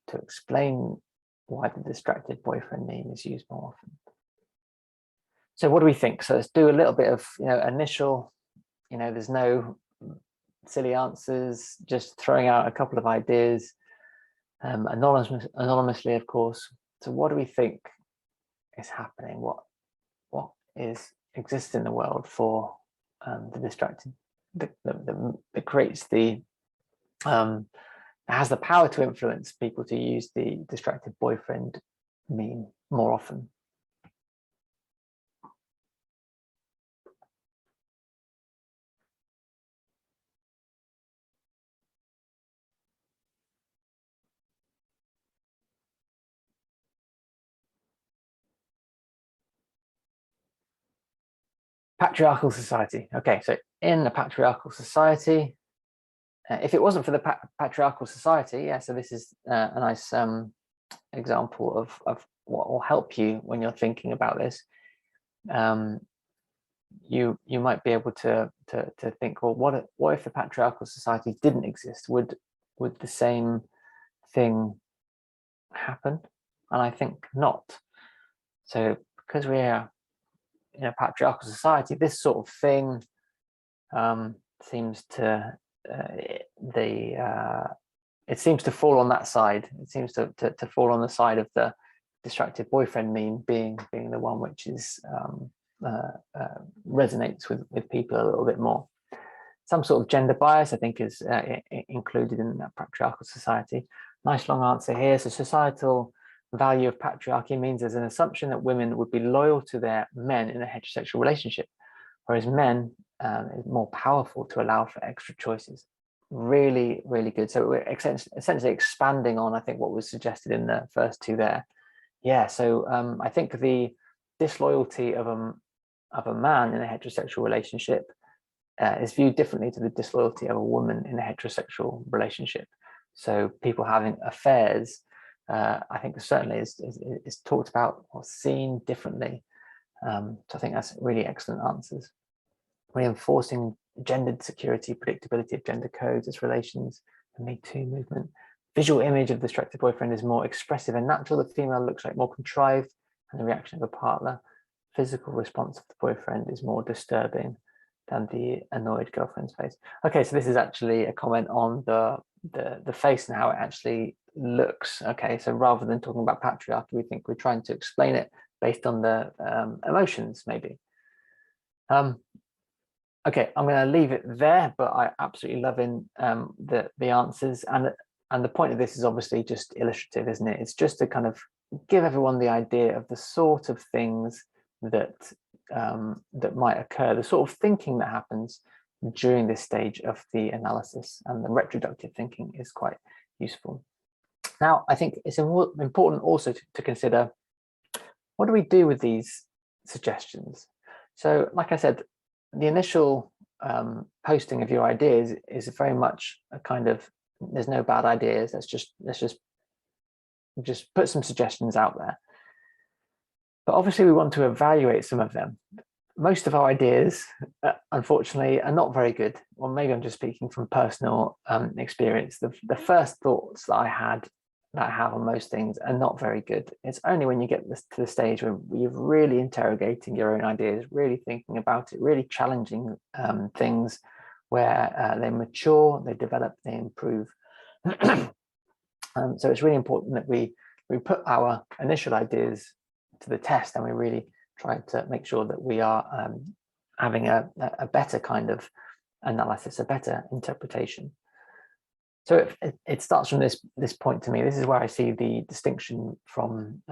to explain why the distracted boyfriend meme is used more often? So what do we think? So let's do a little bit of initial, there's no silly answers, just throwing out a couple of ideas, anonymously, of course. So what do we think is happening? What exists in the world for the distracted, that creates the has the power to influence people to use the distracted boyfriend meme more often? Patriarchal society. Okay, so in a patriarchal society, if it wasn't for the patriarchal society, yeah, so this is a nice example of what will help you when you're thinking about this. You might be able to think, well, what if the patriarchal society didn't exist? Would the same thing happen? And I think not. So because we are in a patriarchal society, this sort of thing seems to it seems to fall on that side. It seems to fall on the side of the distracted boyfriend meme being the one which is resonates with people a little bit more. Some sort of gender bias, I think, is included in that patriarchal society. Nice long answer here. So societal value of patriarchy means there's an assumption that women would be loyal to their men in a heterosexual relationship, whereas men is more powerful to allow for extra choices. Really, really good. So we're essentially expanding on, I think, what was suggested in the first two there. Yeah, so I think the disloyalty of a man in a heterosexual relationship is viewed differently to the disloyalty of a woman in a heterosexual relationship. So people having affairs, I think certainly is talked about or seen differently. So I think that's really excellent answers. Reinforcing gendered security, predictability of gender codes, its relations, the Me Too movement. Visual image of the distracted boyfriend is more expressive and natural. The female looks like more contrived, and the reaction of a partner. Physical response of the boyfriend is more disturbing than the annoyed girlfriend's face. Okay, so this is actually a comment on the face and how it actually looks. Okay, so rather than talking about patriarchy, we think we're trying to explain it based on the emotions, maybe. Okay, I'm going to leave it there, but I absolutely love the answers, and the point of this is obviously just illustrative, isn't it? It's just to kind of give everyone the idea of the sort of things that that might occur, the sort of thinking that happens during this stage of the analysis, and the retroductive thinking is quite useful. Now, I think it's important also to consider, what do we do with these suggestions? So, like I said, the initial posting of your ideas is very much a kind of, there's no bad ideas, let's just put some suggestions out there. But obviously we want to evaluate some of them. Most of our ideas, unfortunately, are not very good. Or maybe I'm just speaking from personal experience. The first thoughts that I have on most things are not very good. It's only when you get to the stage where you're really interrogating your own ideas, really thinking about it, really challenging things, where they mature, they develop, they improve. So it's really important that we put our initial ideas to the test, and we really try to make sure that we are having a better kind of analysis, a better interpretation. So it starts from this point to me. This is where I see the distinction from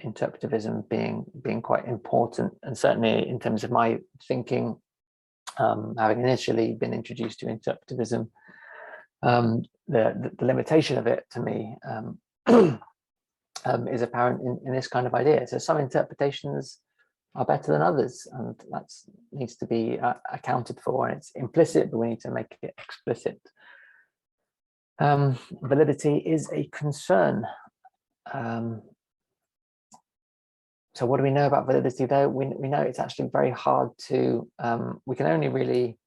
interpretivism being quite important, and certainly in terms of my thinking, having initially been introduced to interpretivism, the limitation of it to me is apparent in this kind of idea. So some interpretations are better than others, and that needs to be accounted for, and it's implicit, but we need to make it explicit. Validity is a concern. So what do we know about validity, though? We know it's actually very hard to, we can only really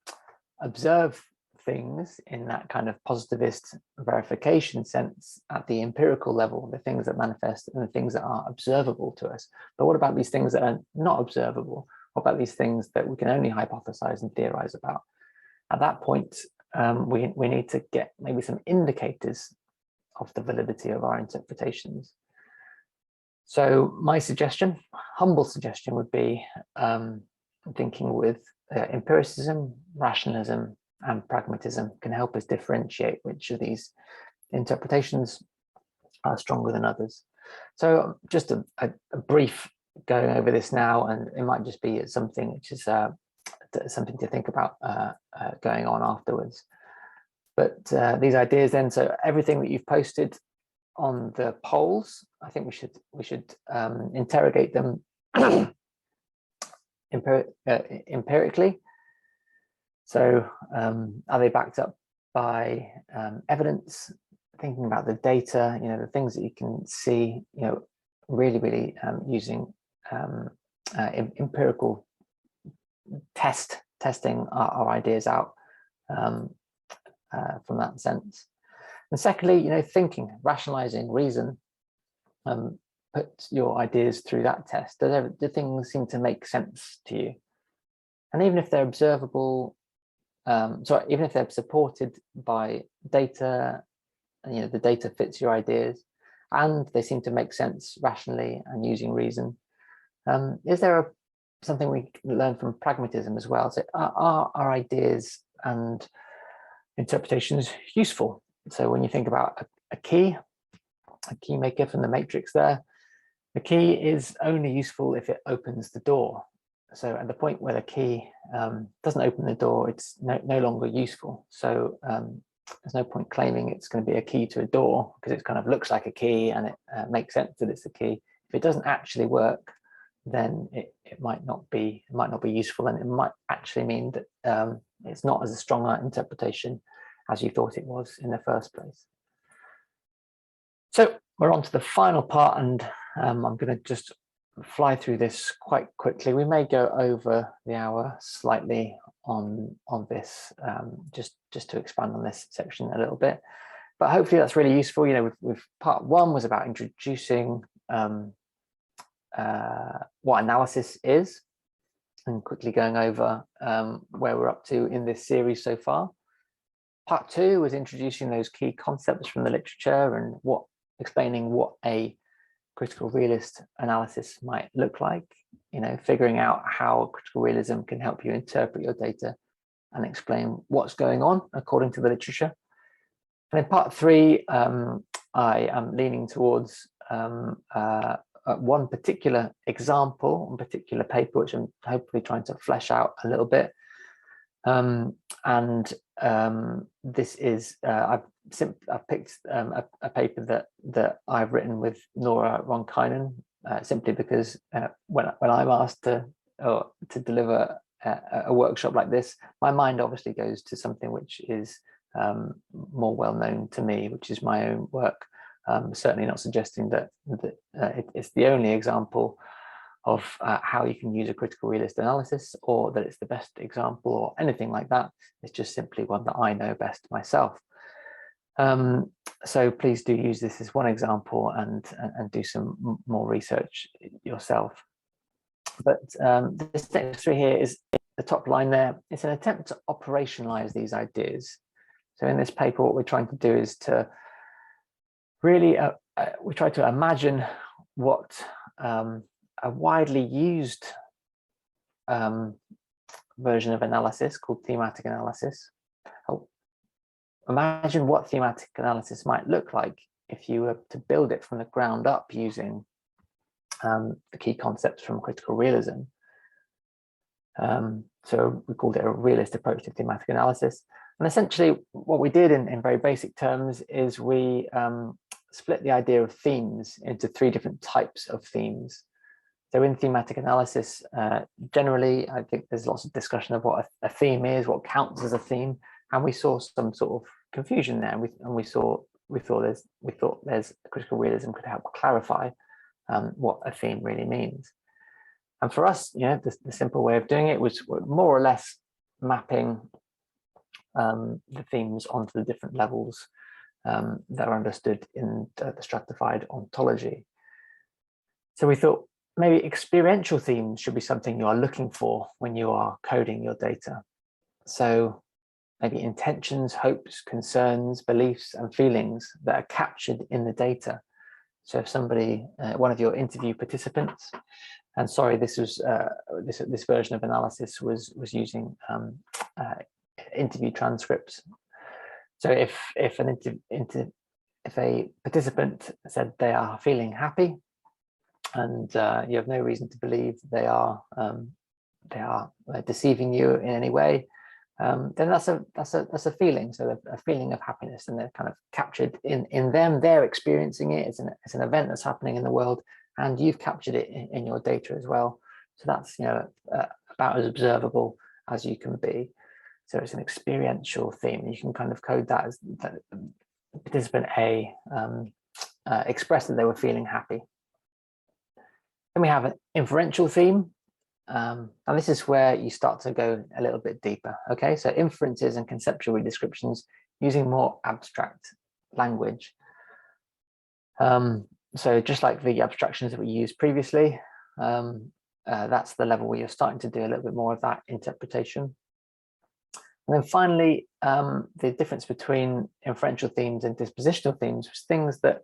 observe things in that kind of positivist verification sense at the empirical level, the things that manifest and the things that are observable to us. But what about these things that are not observable? What about these things that we can only hypothesize and theorize about? At that point, we need to get maybe some indicators of the validity of our interpretations. So my suggestion, humble suggestion, would be thinking with empiricism, rationalism, and pragmatism can help us differentiate which of these interpretations are stronger than others. So just a brief going over this now, and it might just be something which is something to think about going on afterwards. But these ideas then, so everything that you've posted on the polls, I think we should interrogate them empirically. So are they backed up by evidence? Thinking about the data, the things that you can see, really using empirical testing our ideas out from that sense. And secondly, thinking, rationalizing, reason, put your ideas through that test. Do things seem to make sense to you? And even if they're observable, even if they're supported by data, and the data fits your ideas, and they seem to make sense rationally and using reason, is there something we can learn from pragmatism as well? So are our ideas and interpretations useful? So when you think about a key maker from the matrix there, the key is only useful if it opens the door. So at the point where the key doesn't open the door, it's no longer useful. So there's no point claiming it's going to be a key to a door, because it kind of looks like a key and it makes sense that it's a key. If it doesn't actually work, then it might not be useful, and it might actually mean that it's not as a strong interpretation as you thought it was in the first place. So we're on to the final part, and I'm going to just fly through this quite quickly. We may go over the hour slightly on this, just to expand on this section a little bit, but hopefully that's really useful. You know, with part one was about introducing what analysis is, and quickly going over where we're up to in this series so far. Part two was introducing those key concepts from the literature and explaining what a critical realist analysis might look like, you know, figuring out how critical realism can help you interpret your data and explain what's going on according to the literature. And in part three, I am leaning towards one particular example, one particular paper, which I'm hopefully trying to flesh out a little bit. This is I've picked a paper that I've written with Nora Ronkainen, simply because when I'm asked to deliver a workshop like this, my mind obviously goes to something which is more well known to me, which is my own work. Certainly not suggesting that it's the only example of how you can use a critical realist analysis, or that it's the best example, or anything like that. It's just simply one that I know best myself. So please do use this as one example and do some more research yourself. But this next three here is the top line there. It's an attempt to operationalize these ideas. So in this paper, what we're trying to do is to really, we try to imagine what a widely used version of analysis called thematic analysis. Imagine what thematic analysis might look like if you were to build it from the ground up using the key concepts from critical realism. So we called it a realist approach to thematic analysis. And essentially what we did in very basic terms is we split the idea of themes into three different types of themes. So in thematic analysis, generally, I think there's lots of discussion of what a theme is, what counts as a theme, and we saw some sort of confusion there. We thought there's critical realism could help clarify what a theme really means. And for us, you know, the simple way of doing it was more or less mapping the themes onto the different levels that are understood in the stratified ontology. So we thought maybe experiential themes should be something you are looking for when you are coding your data. So maybe intentions, hopes, concerns, beliefs, and feelings that are captured in the data. So if somebody, one of your interview participants, and sorry, this was this version of analysis was using interview transcripts. So if a participant said they are feeling happy, and you have no reason to believe they are deceiving you in any way, then that's a feeling. So a feeling of happiness, and they're kind of captured in them. They're experiencing it. It's an event that's happening in the world, and you've captured it in your data as well. So that's, you know, about as observable as you can be. So it's an experiential theme. You can kind of code that as that participant A expressed that they were feeling happy. Then we have an inferential theme. And this is where you start to go a little bit deeper. Okay, so inferences and conceptual redescriptions using more abstract language. So just like the abstractions that we used previously, that's the level where you're starting to do a little bit more of that interpretation. And then finally, the difference between inferential themes and dispositional themes was things that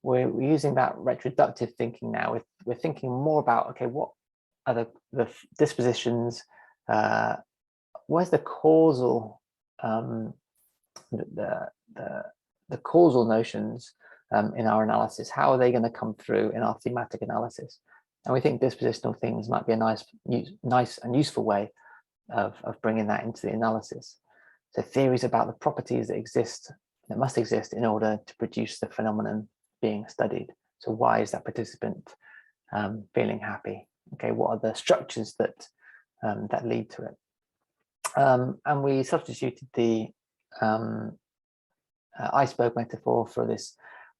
we're using that retroductive thinking now. We're thinking more about, okay, what are the dispositions, where's the causal, the causal notions in our analysis? How are they going to come through in our thematic analysis? And we think dispositional themes might be a nice and useful way of bringing that into the analysis. So theories about the properties that must exist in order to produce the phenomenon being studied. So why is that participant feeling happy? Okay, what are the structures that that lead to it? And we substituted the iceberg metaphor for this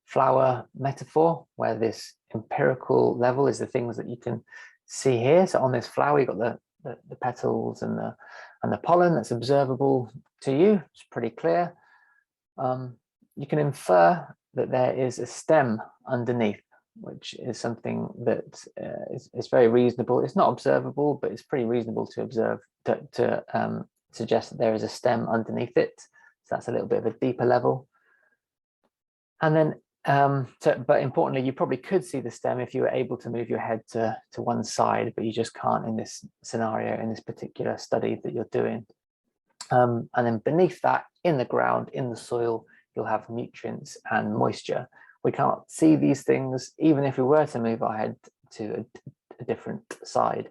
flower metaphor, where this empirical level is the things that you can see here. So on this flower, you've got the petals and the pollen that's observable to you. It's pretty clear. You can infer that there is a stem underneath, which is something that is very reasonable. It's not observable, but it's pretty reasonable to observe, to suggest that there is a stem underneath it. So that's a little bit of a deeper level. And then, but importantly, you probably could see the stem if you were able to move your head to one side, but you just can't in this scenario, in this particular study that you're doing. And then beneath that, in the ground, in the soil, you'll have nutrients and moisture. We can't see these things, even if we were to move our head to a different side.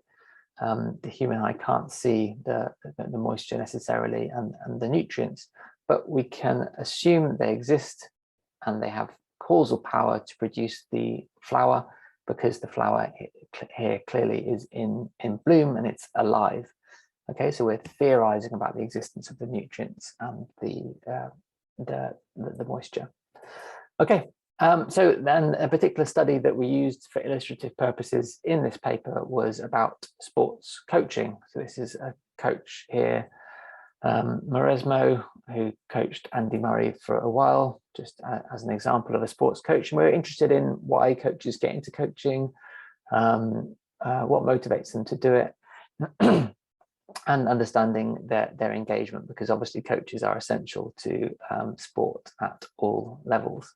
The human eye can't see the moisture necessarily and the nutrients, but we can assume they exist and they have causal power to produce the flower, because the flower here clearly is in bloom and it's alive. Okay, so we're theorizing about the existence of the nutrients and the moisture. Okay, so then a particular study that we used for illustrative purposes in this paper was about sports coaching. So this is a coach here, Maresmo, who coached Andy Murray for a while, just as an example of a sports coach. And we're interested in why coaches get into coaching, what motivates them to do it, and understanding their engagement, because obviously coaches are essential to sport at all levels.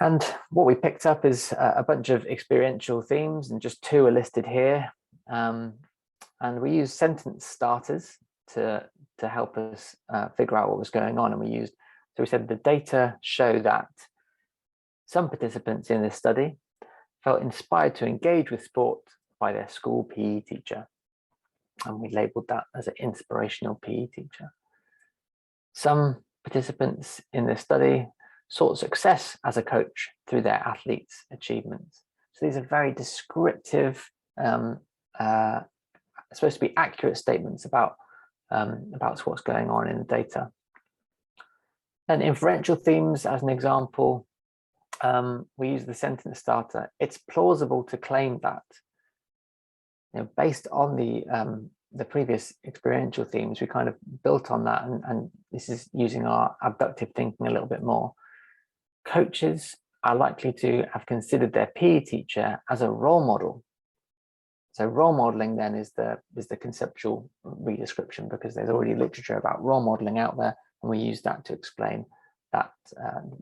And what we picked up is a bunch of experiential themes, and just two are listed here. And we used sentence starters to help us figure out what was going on. And so we said the data show that some participants in this study felt inspired to engage with sport by their school PE teacher. And we labeled that as an inspirational PE teacher. Some participants in this study sought success as a coach through their athletes' achievements. So these are very descriptive, supposed to be accurate statements about what's going on in the data. And inferential themes, as an example, we use the sentence starter. It's plausible to claim that, based on the previous experiential themes, we kind of built on that, and this is using our abductive thinking a little bit more. Coaches are likely to have considered their PE teacher as a role model. So role modeling then is the conceptual redescription, because there's already literature about role modeling out there, and we use that to explain that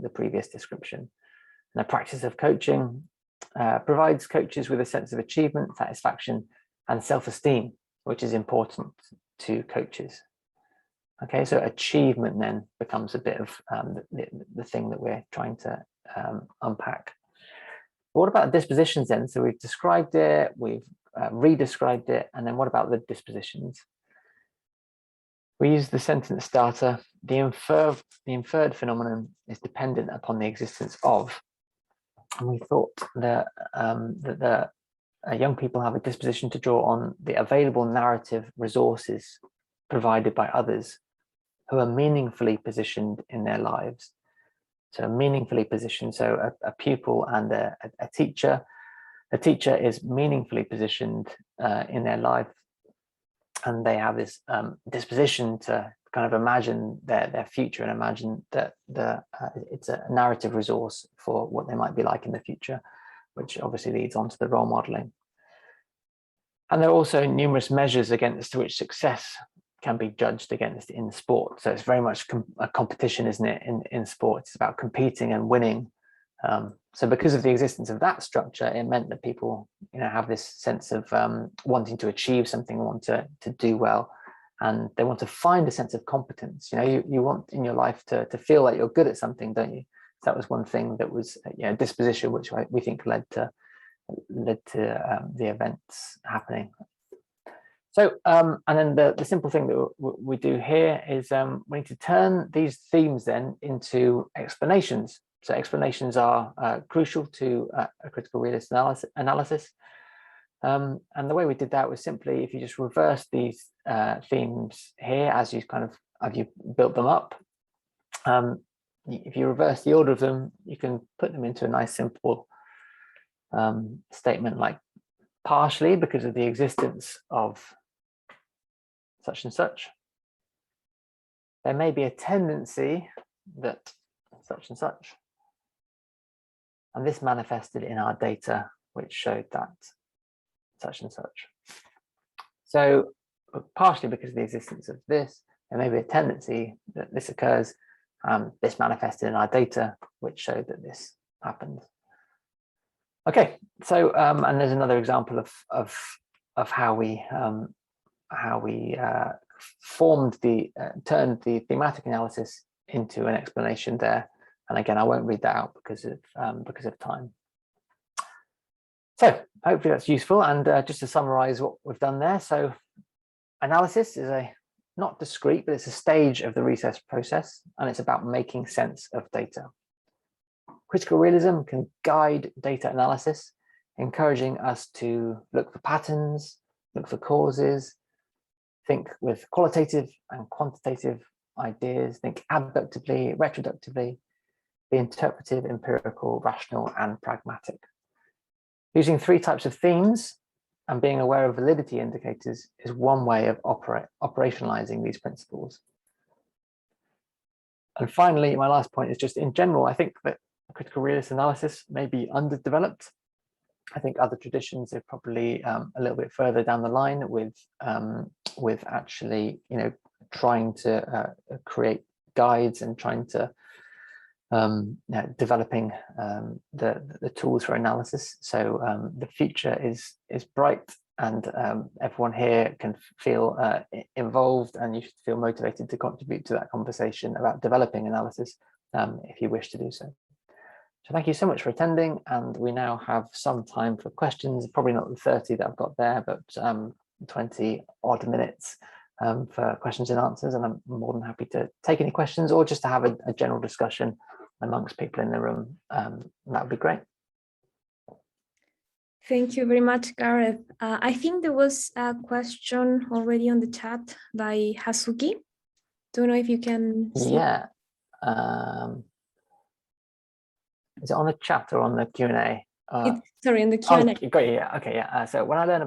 the previous description. And the practice of coaching provides coaches with a sense of achievement, satisfaction, and self-esteem, which is important to coaches. Okay, so achievement then becomes a bit of the thing that we're trying to unpack. What about dispositions then? So we've described it, we've redescribed it, and then what about the dispositions? We use the sentence starter. The inferred phenomenon is dependent upon the existence of, and we thought that young people have a disposition to draw on the available narrative resources provided by others who are meaningfully positioned in their lives. So meaningfully positioned, so a pupil and a teacher. A teacher is meaningfully positioned in their life, and they have this disposition to kind of imagine their future and imagine that it's a narrative resource for what they might be like in the future, which obviously leads on to the role modeling. And there are also numerous measures against which success can be judged against in sport. So it's very much a competition, isn't it, in sport? It's about competing and winning. So because of the existence of that structure, it meant that people, have this sense of wanting to achieve something, want to do well, and they want to find a sense of competence. You want in your life to feel like you're good at something, don't you? So that was one thing that was disposition, which we think led to the events happening. So, and then the simple thing that we do here is we need to turn these themes then into explanations. So explanations are crucial to a critical realist analysis. And the way we did that was simply, if you just reverse these themes here as you built them up, if you reverse the order of them, you can put them into a nice simple statement like partially because of the existence of such and such. There may be a tendency that such and such. And this manifested in our data, which showed that such and such. So partially because of the existence of this, there may be a tendency that this occurs. This manifested in our data, which showed that this happened. Okay, so and there's another example of how we formed turned the thematic analysis into an explanation there. And again, I won't read that out because of time. So hopefully that's useful. And just to summarize what we've done there. So analysis is not discrete, but it's a stage of the research process, and it's about making sense of data. Critical realism can guide data analysis, encouraging us to look for patterns, look for causes, think with qualitative and quantitative ideas, think abductively, retroductively, be interpretive, empirical, rational, and pragmatic. Using 3 types of themes and being aware of validity indicators is one way of operationalizing these principles. And finally, my last point is just in general, I think that critical realist analysis may be underdeveloped. I think other traditions are probably a little bit further down the line with actually, trying to create guides and trying to developing the tools for analysis. So the future is bright, and everyone here can feel involved, and you should feel motivated to contribute to that conversation about developing analysis if you wish to do so. So thank you so much for attending, and we now have some time for questions, probably not the 30 that I've got there, but 20 odd minutes for questions and answers, and I'm more than happy to take any questions or just to have a general discussion amongst people in the room. That would be great. Thank you very much, Gareth. I think there was a question already on the chat by Hazuki. Don't know if you can see. Yeah. Is it on the chat or on the Q&A? Sorry, in the Q&A. Oh, great, yeah, okay, yeah. So when I learn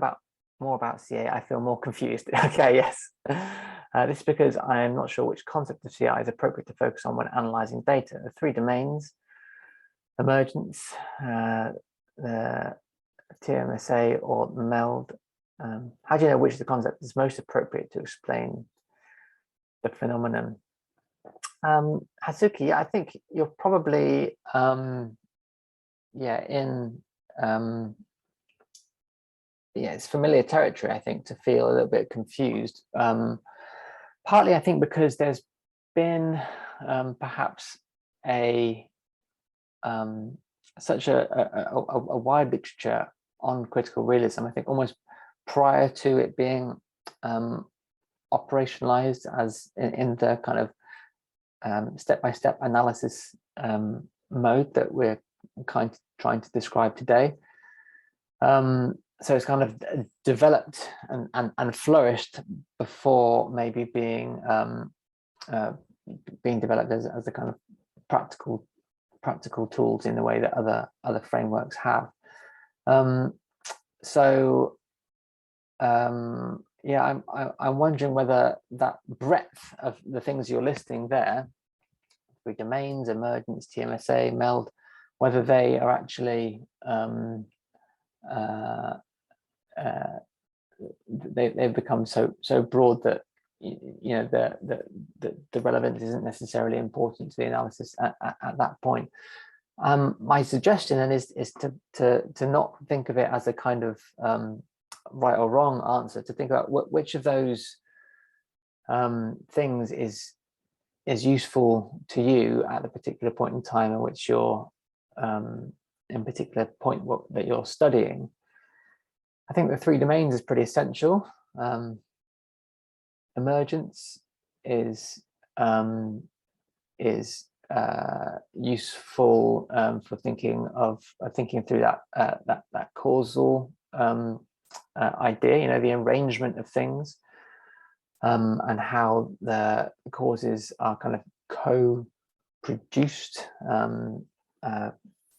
more about CA, I feel more confused. Okay, yes. This is because I am not sure which concept of CI is appropriate to focus on when analyzing data. The 3 domains: emergence, the TMSA, or MELD. How do you know which of the concept is most appropriate to explain the phenomenon? Hazuki, I think you're probably it's familiar territory, I think, to feel a little bit confused. Partly, I think, because there's been perhaps such a wide literature on critical realism, I think, almost prior to it being operationalized as in the kind of step-by-step analysis mode that we're kind of trying to describe today. So it's kind of developed and flourished before maybe being developed as a kind of practical tools in the way that other frameworks have. Yeah, I'm wondering whether that breadth of the things you're listing there, 3 domains, emergence, TMSA, MELD, whether they are actually they've become so broad that the relevance isn't necessarily important to the analysis at that point. My suggestion then is to not think of it as a kind of right or wrong answer, to think about which of those things is useful to you at the particular point in time in which you're in particular point that you're studying. I think the 3 domains is pretty essential. Emergence is useful for thinking through that causal idea, you know, the arrangement of things, and how the causes are kind of co-produced.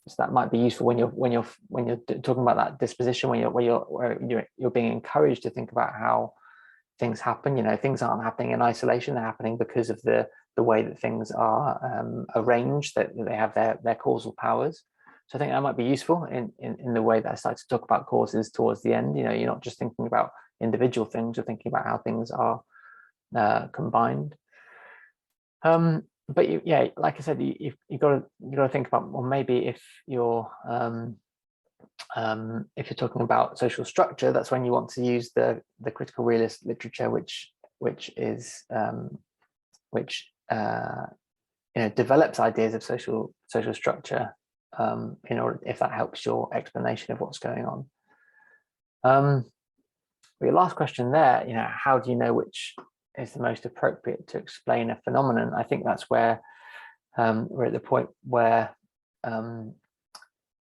So that might be useful when you're talking about that disposition, when you're being encouraged to think about how things happen. You know, things aren't happening in isolation; they're happening because of the way that things are arranged, that they have their causal powers. So I think that might be useful in the way that I started to talk about causes towards the end. You know, you're not just thinking about individual things; you're thinking about how things are combined. But yeah, like I said, you got to think about, well, maybe if you're talking about social structure, that's when you want to use the critical realist literature, which develops ideas of social structure, in order, if that helps your explanation of what's going on. Your last question there, you know, how do you know which is the most appropriate to explain a phenomenon? I think that's where we're at the point where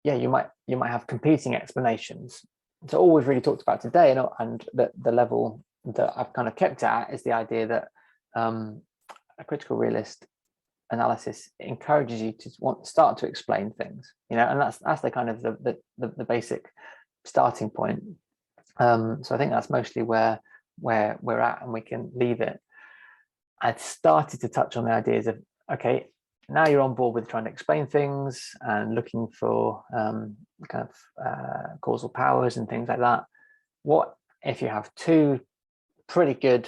you might have competing explanations. So all we've really talked about today, and the level that I've kind of kept at, is the idea that a critical realist analysis encourages you to start to explain things, you know, and that's the kind of the basic starting point. So I think that's mostly where we're at, and we can leave it. I'd started to touch on the ideas of, okay, now you're on board with trying to explain things and looking for kind of causal powers and things like that. What if you have two pretty good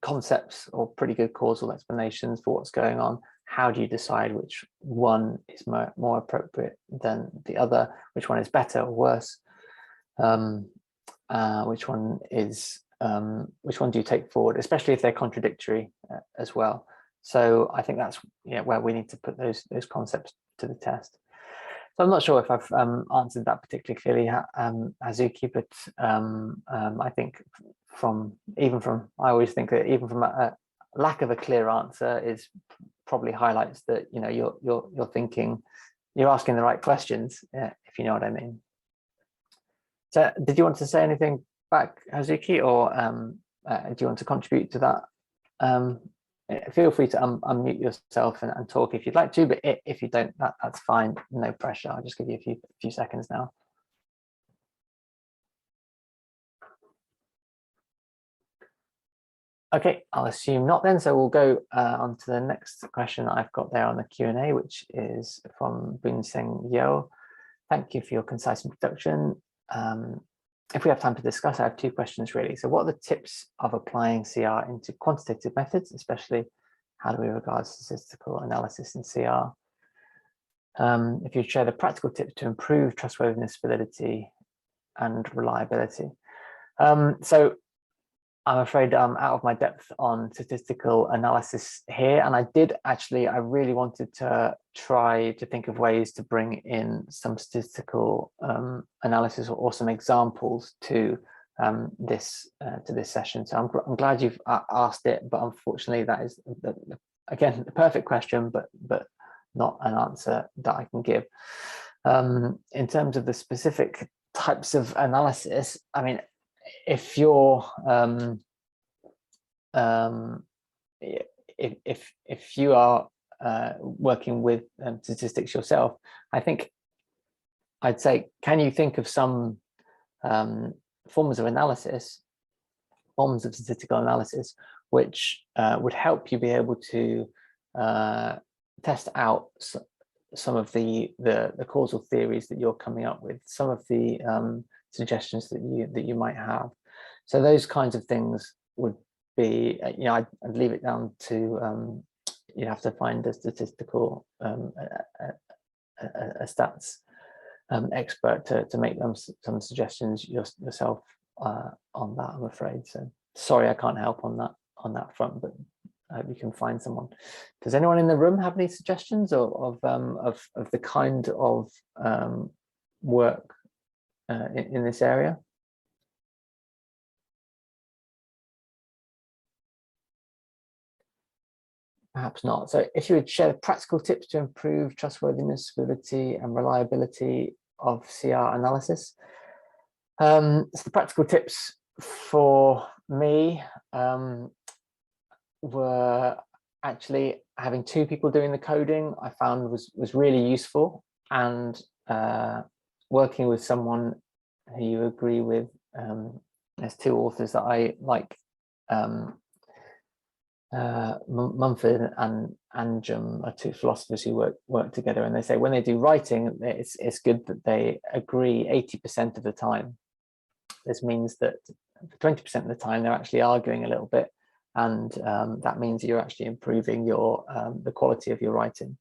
concepts or pretty good causal explanations for what's going on? How do you decide which one is more appropriate than the other? Which one is better or worse? Which one do you take forward, especially if they're contradictory as well? So I think that's where we need to put those concepts to the test. So I'm not sure if I've answered that particularly clearly, Hazuki, but I think I always think that even from a lack of a clear answer is probably highlights that, you know, you're thinking, you're asking the right questions, if you know what I mean. So did you want to say anything back, Hazuki, or do you want to contribute to that? Feel free to unmute yourself and talk if you'd like to, but if you don't, that's fine, no pressure. I'll just give you a few seconds now. Okay, I'll assume not then. So we'll go on to the next question I've got there on the Q&A, which is from Bunseng Yo. Thank you for your concise introduction. If we have time to discuss, I have two questions really. So what are the tips of applying CR into quantitative methods, especially how do we regard statistical analysis in CR? If you share the practical tips to improve trustworthiness, validity, and reliability. So I'm afraid I'm out of my depth on statistical analysis here, and I really wanted to try to think of ways to bring in some statistical analysis or some examples to this session. So I'm glad you've asked it, but unfortunately that is again the perfect question, but not an answer that I can give. In terms of the specific types of analysis, I mean, if you're if you are working with statistics yourself, I think I'd say, can you think of some forms of analysis, forms of statistical analysis, which would help you be able to test out some of the causal theories that you're coming up with, some of the suggestions that you might have. So those kinds of things would be, you know, I'd leave it down to you have to find a statistical a stats expert to make them some suggestions yourself on that, I'm afraid. So sorry, I can't help on that front, but I hope you can find someone. Does anyone in the room have any suggestions of the kind of work in this area? Perhaps not. So if you would share practical tips to improve trustworthiness, validity, and reliability, of CR analysis. So the practical tips for me were actually having two people doing the coding. I found was really useful, and working with someone who you agree with. There's two authors that I like, Mumford and Anjum are two philosophers who work together, and they say when they do writing, it's good that they agree 80% of the time. This means that 20% of the time they're actually arguing a little bit, and that means you're actually improving your the quality of your writing.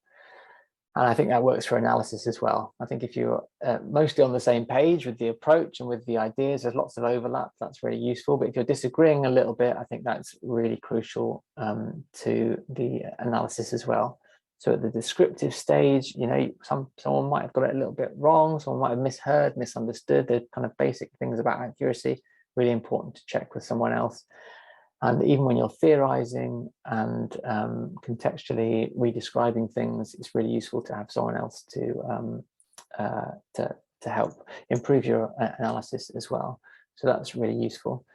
And I think that works for analysis as well. I think if you're mostly on the same page with the approach and with the ideas, there's lots of overlap, that's really useful. But if you're disagreeing a little bit, I think that's really crucial to the analysis as well. So at the descriptive stage, you know, someone might have got it a little bit wrong, someone might have misheard, misunderstood the kind of basic things about accuracy. Really important to check with someone else. And even when you're theorizing and contextually redescribing things, it's really useful to have someone else to help improve your analysis as well. So that's really useful.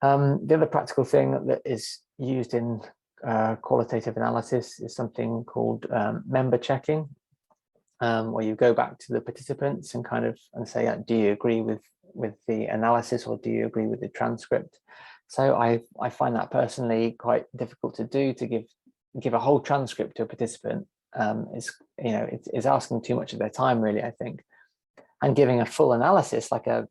The other practical thing that is used in qualitative analysis is something called member checking, where you go back to the participants and say, do you agree with the analysis, or do you agree with the transcript? So I find that personally quite difficult to do, to give a whole transcript to a participant. It's asking too much of their time, really, I think. And giving a full analysis, like a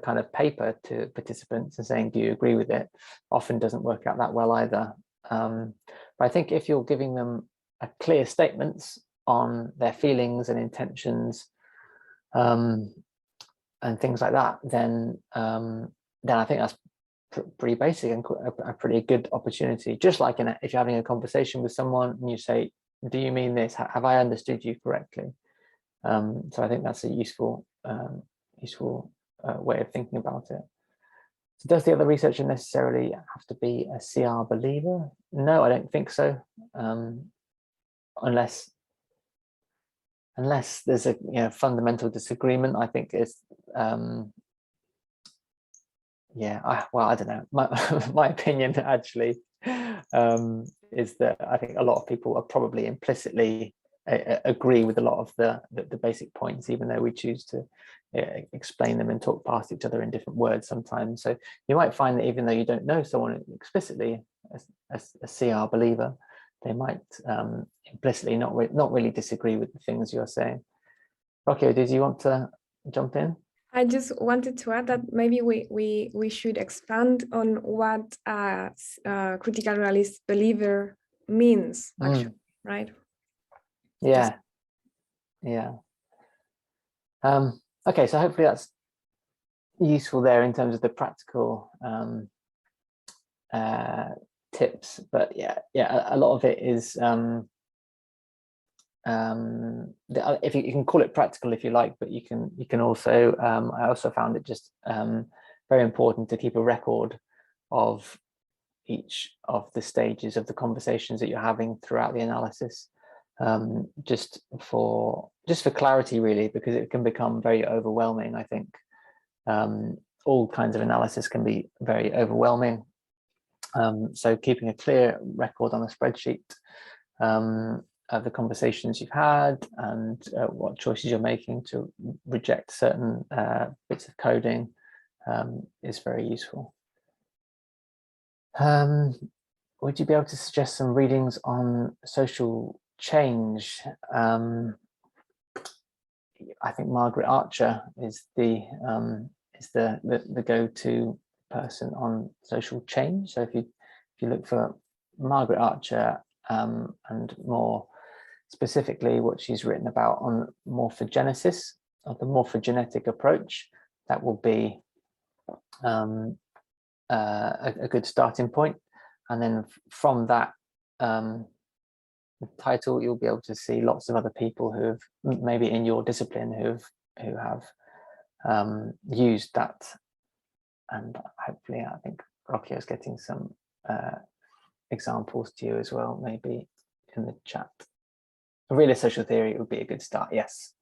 kind of paper to participants and saying, do you agree with it, often doesn't work out that well either. But I think if you're giving them a clear statements on their feelings and intentions and things like that, then I think that's pretty basic and a pretty good opportunity. Just like if you're having a conversation with someone and you say, do you mean this? Have I understood you correctly? So I think that's a useful way of thinking about it. So does the other researcher necessarily have to be a CR believer? No, I don't think so. Unless there's a fundamental disagreement, I think it's I don't know. My opinion actually is that I think a lot of people are probably implicitly agree with a lot of the basic points, even though we choose to explain them and talk past each other in different words sometimes. So you might find that even though you don't know someone explicitly a CR believer, they might implicitly not really disagree with the things you're saying. Rocío, did you want to jump in? I just wanted to add that maybe we should expand on what a critical realist believer means, actually, right? Yeah. Okay, so hopefully that's useful there in terms of the practical tips. But a lot of it is if you can call it practical if you like, but you can also I also found it just very important to keep a record of each of the stages of the conversations that you're having throughout the analysis, just for clarity, really, because it can become very overwhelming. I think all kinds of analysis can be very overwhelming, so keeping a clear record on a spreadsheet of the conversations you've had and what choices you're making to reject certain bits of coding is very useful. Would you be able to suggest some readings on social change? I think Margaret Archer is the go-to person on social change. So if you look for Margaret Archer and more specifically what she's written about on morphogenesis, or the morphogenetic approach, that will be a good starting point. And then from that title, you'll be able to see lots of other people who have, maybe in your discipline, who have used that. And hopefully, I think Rocío is getting some examples to you as well, maybe in the chat. A realist social theory would be a good start, yes.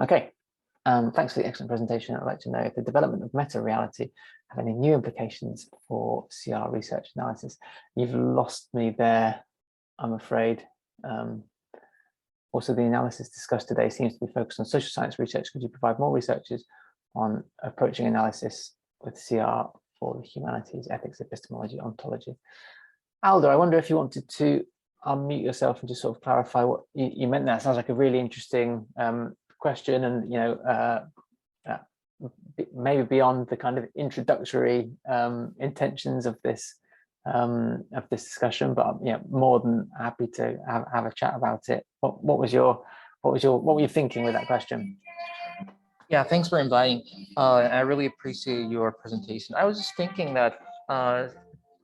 Okay, thanks for the excellent presentation. I'd like to know if the development of meta-reality have any new implications for CR research analysis. You've lost me there, I'm afraid. Also, the analysis discussed today seems to be focused on social science research. Could you provide more researchers on approaching analysis with CR for the humanities, ethics, epistemology, ontology? Aldo, I wonder if you wanted to unmute yourself and just sort of clarify what you meant there. It sounds like a really interesting question, and maybe beyond the kind of introductory intentions of this discussion, but more than happy to have a chat about it. What were you thinking with that question? Yeah, thanks for inviting. I really appreciate your presentation. I was just thinking that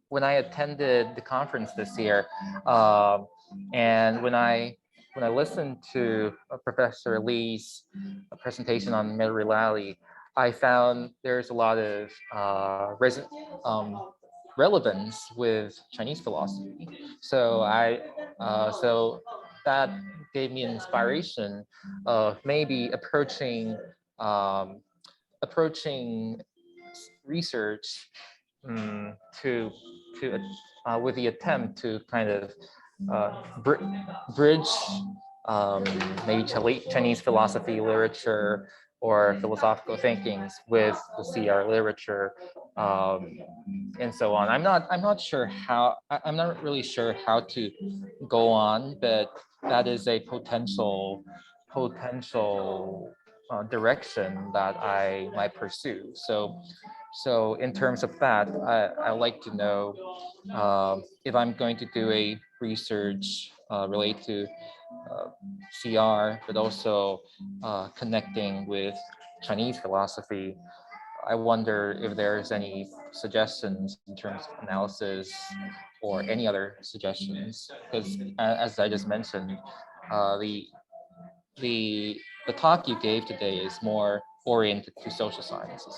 when I attended the conference this year, and when I listened to Professor Lee's presentation on meta-reality, I found there's a lot of relevance with Chinese philosophy. So so that gave me an inspiration of maybe approaching research with the attempt to kind of bridge maybe Chinese philosophy literature or philosophical thinkings with the CR literature, and so on. I'm not sure how. I'm not really sure how to go on, but that is a potential direction that I might pursue. So in terms of that, I like to know if I'm going to do a research related to CR, but also connecting with Chinese philosophy. I wonder if there's any suggestions in terms of analysis or any other suggestions, because as I just mentioned, the talk you gave today is more oriented to social sciences.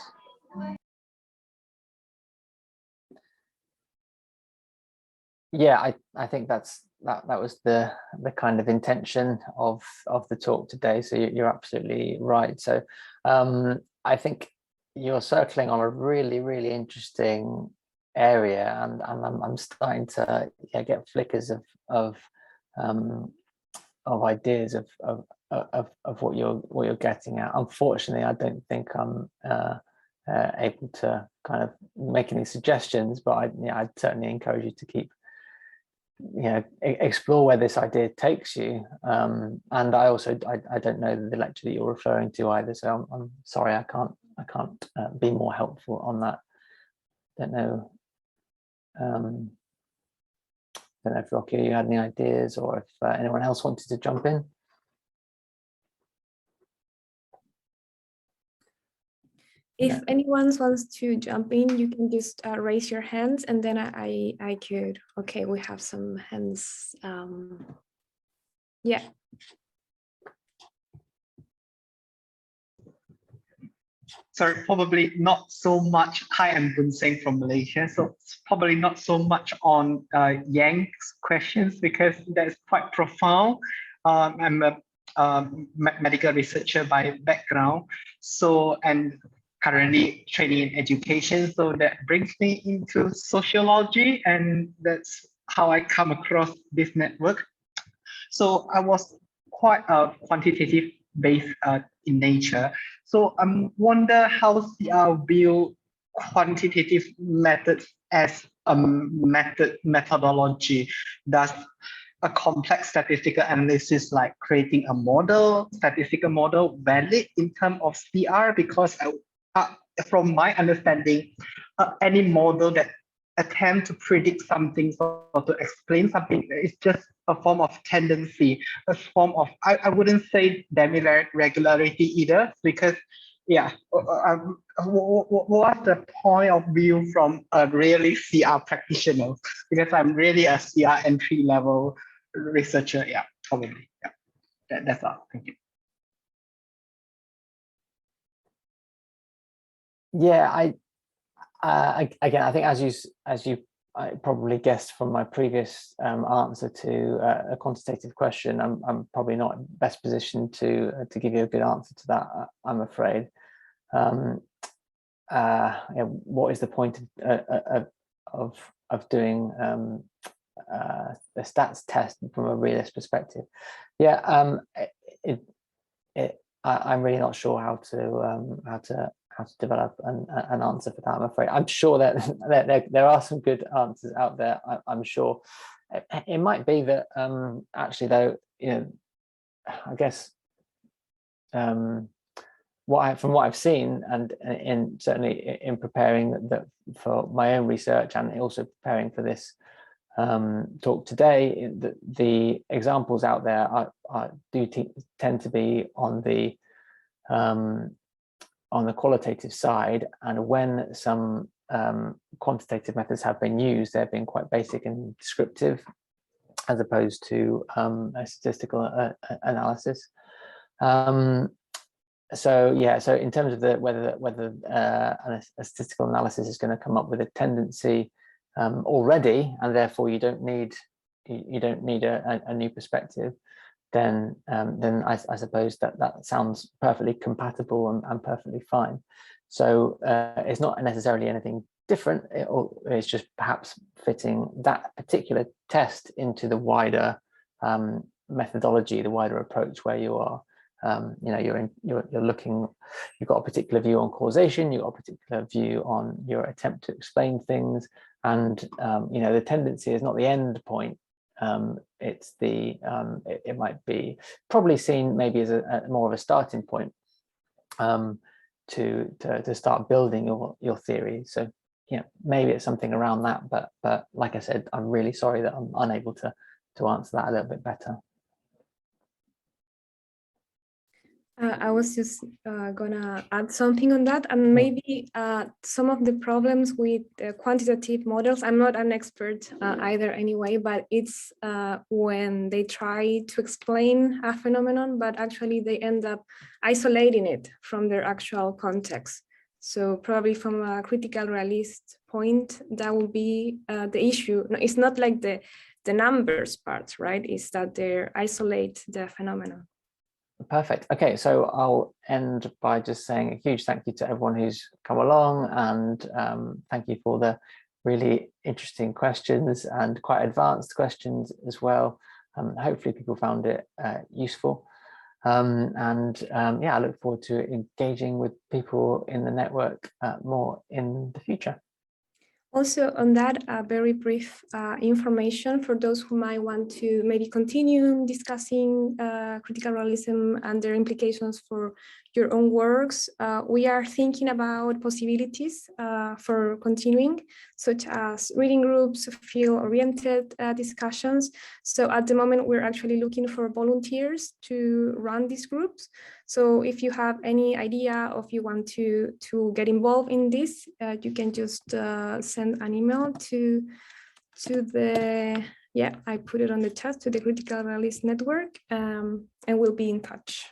Yeah, I think that was the kind of intention of the talk today. So you're absolutely right. So I think you're circling on a really interesting area, and I'm starting to get flickers of ideas of what you're getting at. Unfortunately, I don't think I'm able to kind of make any suggestions, but I'd certainly encourage you to keep explore where this idea takes you. And I don't know the lecture that you're referring to either, so I'm sorry, I can't be more helpful on that. Don't know if Rocío, you had any ideas, or if anyone else wanted to jump in. If anyone wants to jump in, you can just raise your hands, and then I could. Okay, we have some hands. Yeah. Sorry, probably not so much. Hi, I'm Bun Seng from Malaysia. So it's probably not so much on Yang's questions, because that's quite profound. I'm a medical researcher by background, and currently training in education. So that brings me into sociology, and that's how I come across this network. So I was quite quantitative based in nature. So I wonder how CR view quantitative methods as a methodology. Does a complex statistical analysis like creating a statistical model valid in terms of CR? Because from my understanding, any model that attempt to predict something or to explain something is just a form of tendency, a form of, I wouldn't say demi-regularity either, because what's the point of view from a really CR practitioner? Because I'm really a CR entry level researcher. Yeah, probably. Yeah, that's all. Thank you. Yeah, again, I think as you I probably guessed from my previous answer to a quantitative question, I'm probably not best positioned to give you a good answer to that, I'm afraid. What is the point of doing a stats test from a realist perspective? Yeah, I'm really not sure how to develop an answer for that, I'm afraid. I'm sure that there are some good answers out there. I'm sure it might be that actually, though, I guess from what I've seen, and certainly in preparing for my own research and also preparing for this talk today, the examples out there do tend to be on the qualitative side, and when some quantitative methods have been used, they've been quite basic and descriptive, as opposed to a statistical analysis. So in terms of whether a statistical analysis is going to come up with a tendency already, and therefore you don't need a new perspective, then I suppose that sounds perfectly compatible and perfectly fine. So it's not necessarily anything different. It's just perhaps fitting that particular test into the wider methodology, the wider approach, where you are. You're looking. You've got a particular view on causation. You've got a particular view on your attempt to explain things, and the tendency is not the end point. It's the it might be probably seen maybe as a more of a starting point to start building your theory. So maybe it's something around that, but like I said, I'm really sorry that I'm unable to answer that a little bit better. I was just gonna add something on that, and maybe some of the problems with quantitative models, I'm not an expert either anyway, but it's when they try to explain a phenomenon, but actually they end up isolating it from their actual context. So probably from a critical realist point, that will be the issue. No, it's not like the numbers part, right? It's that they isolate the phenomenon. Perfect. Okay, so I'll end by just saying a huge thank you to everyone who's come along, and thank you for the really interesting questions and quite advanced questions as well. Hopefully people found it useful. I look forward to engaging with people in the network more in the future. Also on that, very brief information for those who might want to maybe continue discussing critical realism and their implications for your own works. We are thinking about possibilities for continuing, such as reading groups, field-oriented discussions. So at the moment, we're actually looking for volunteers to run these groups. So if you have any idea or if you want to get involved in this, you can just send an email to the, I put it on the chat, to the Critical Realist Network, and we'll be in touch.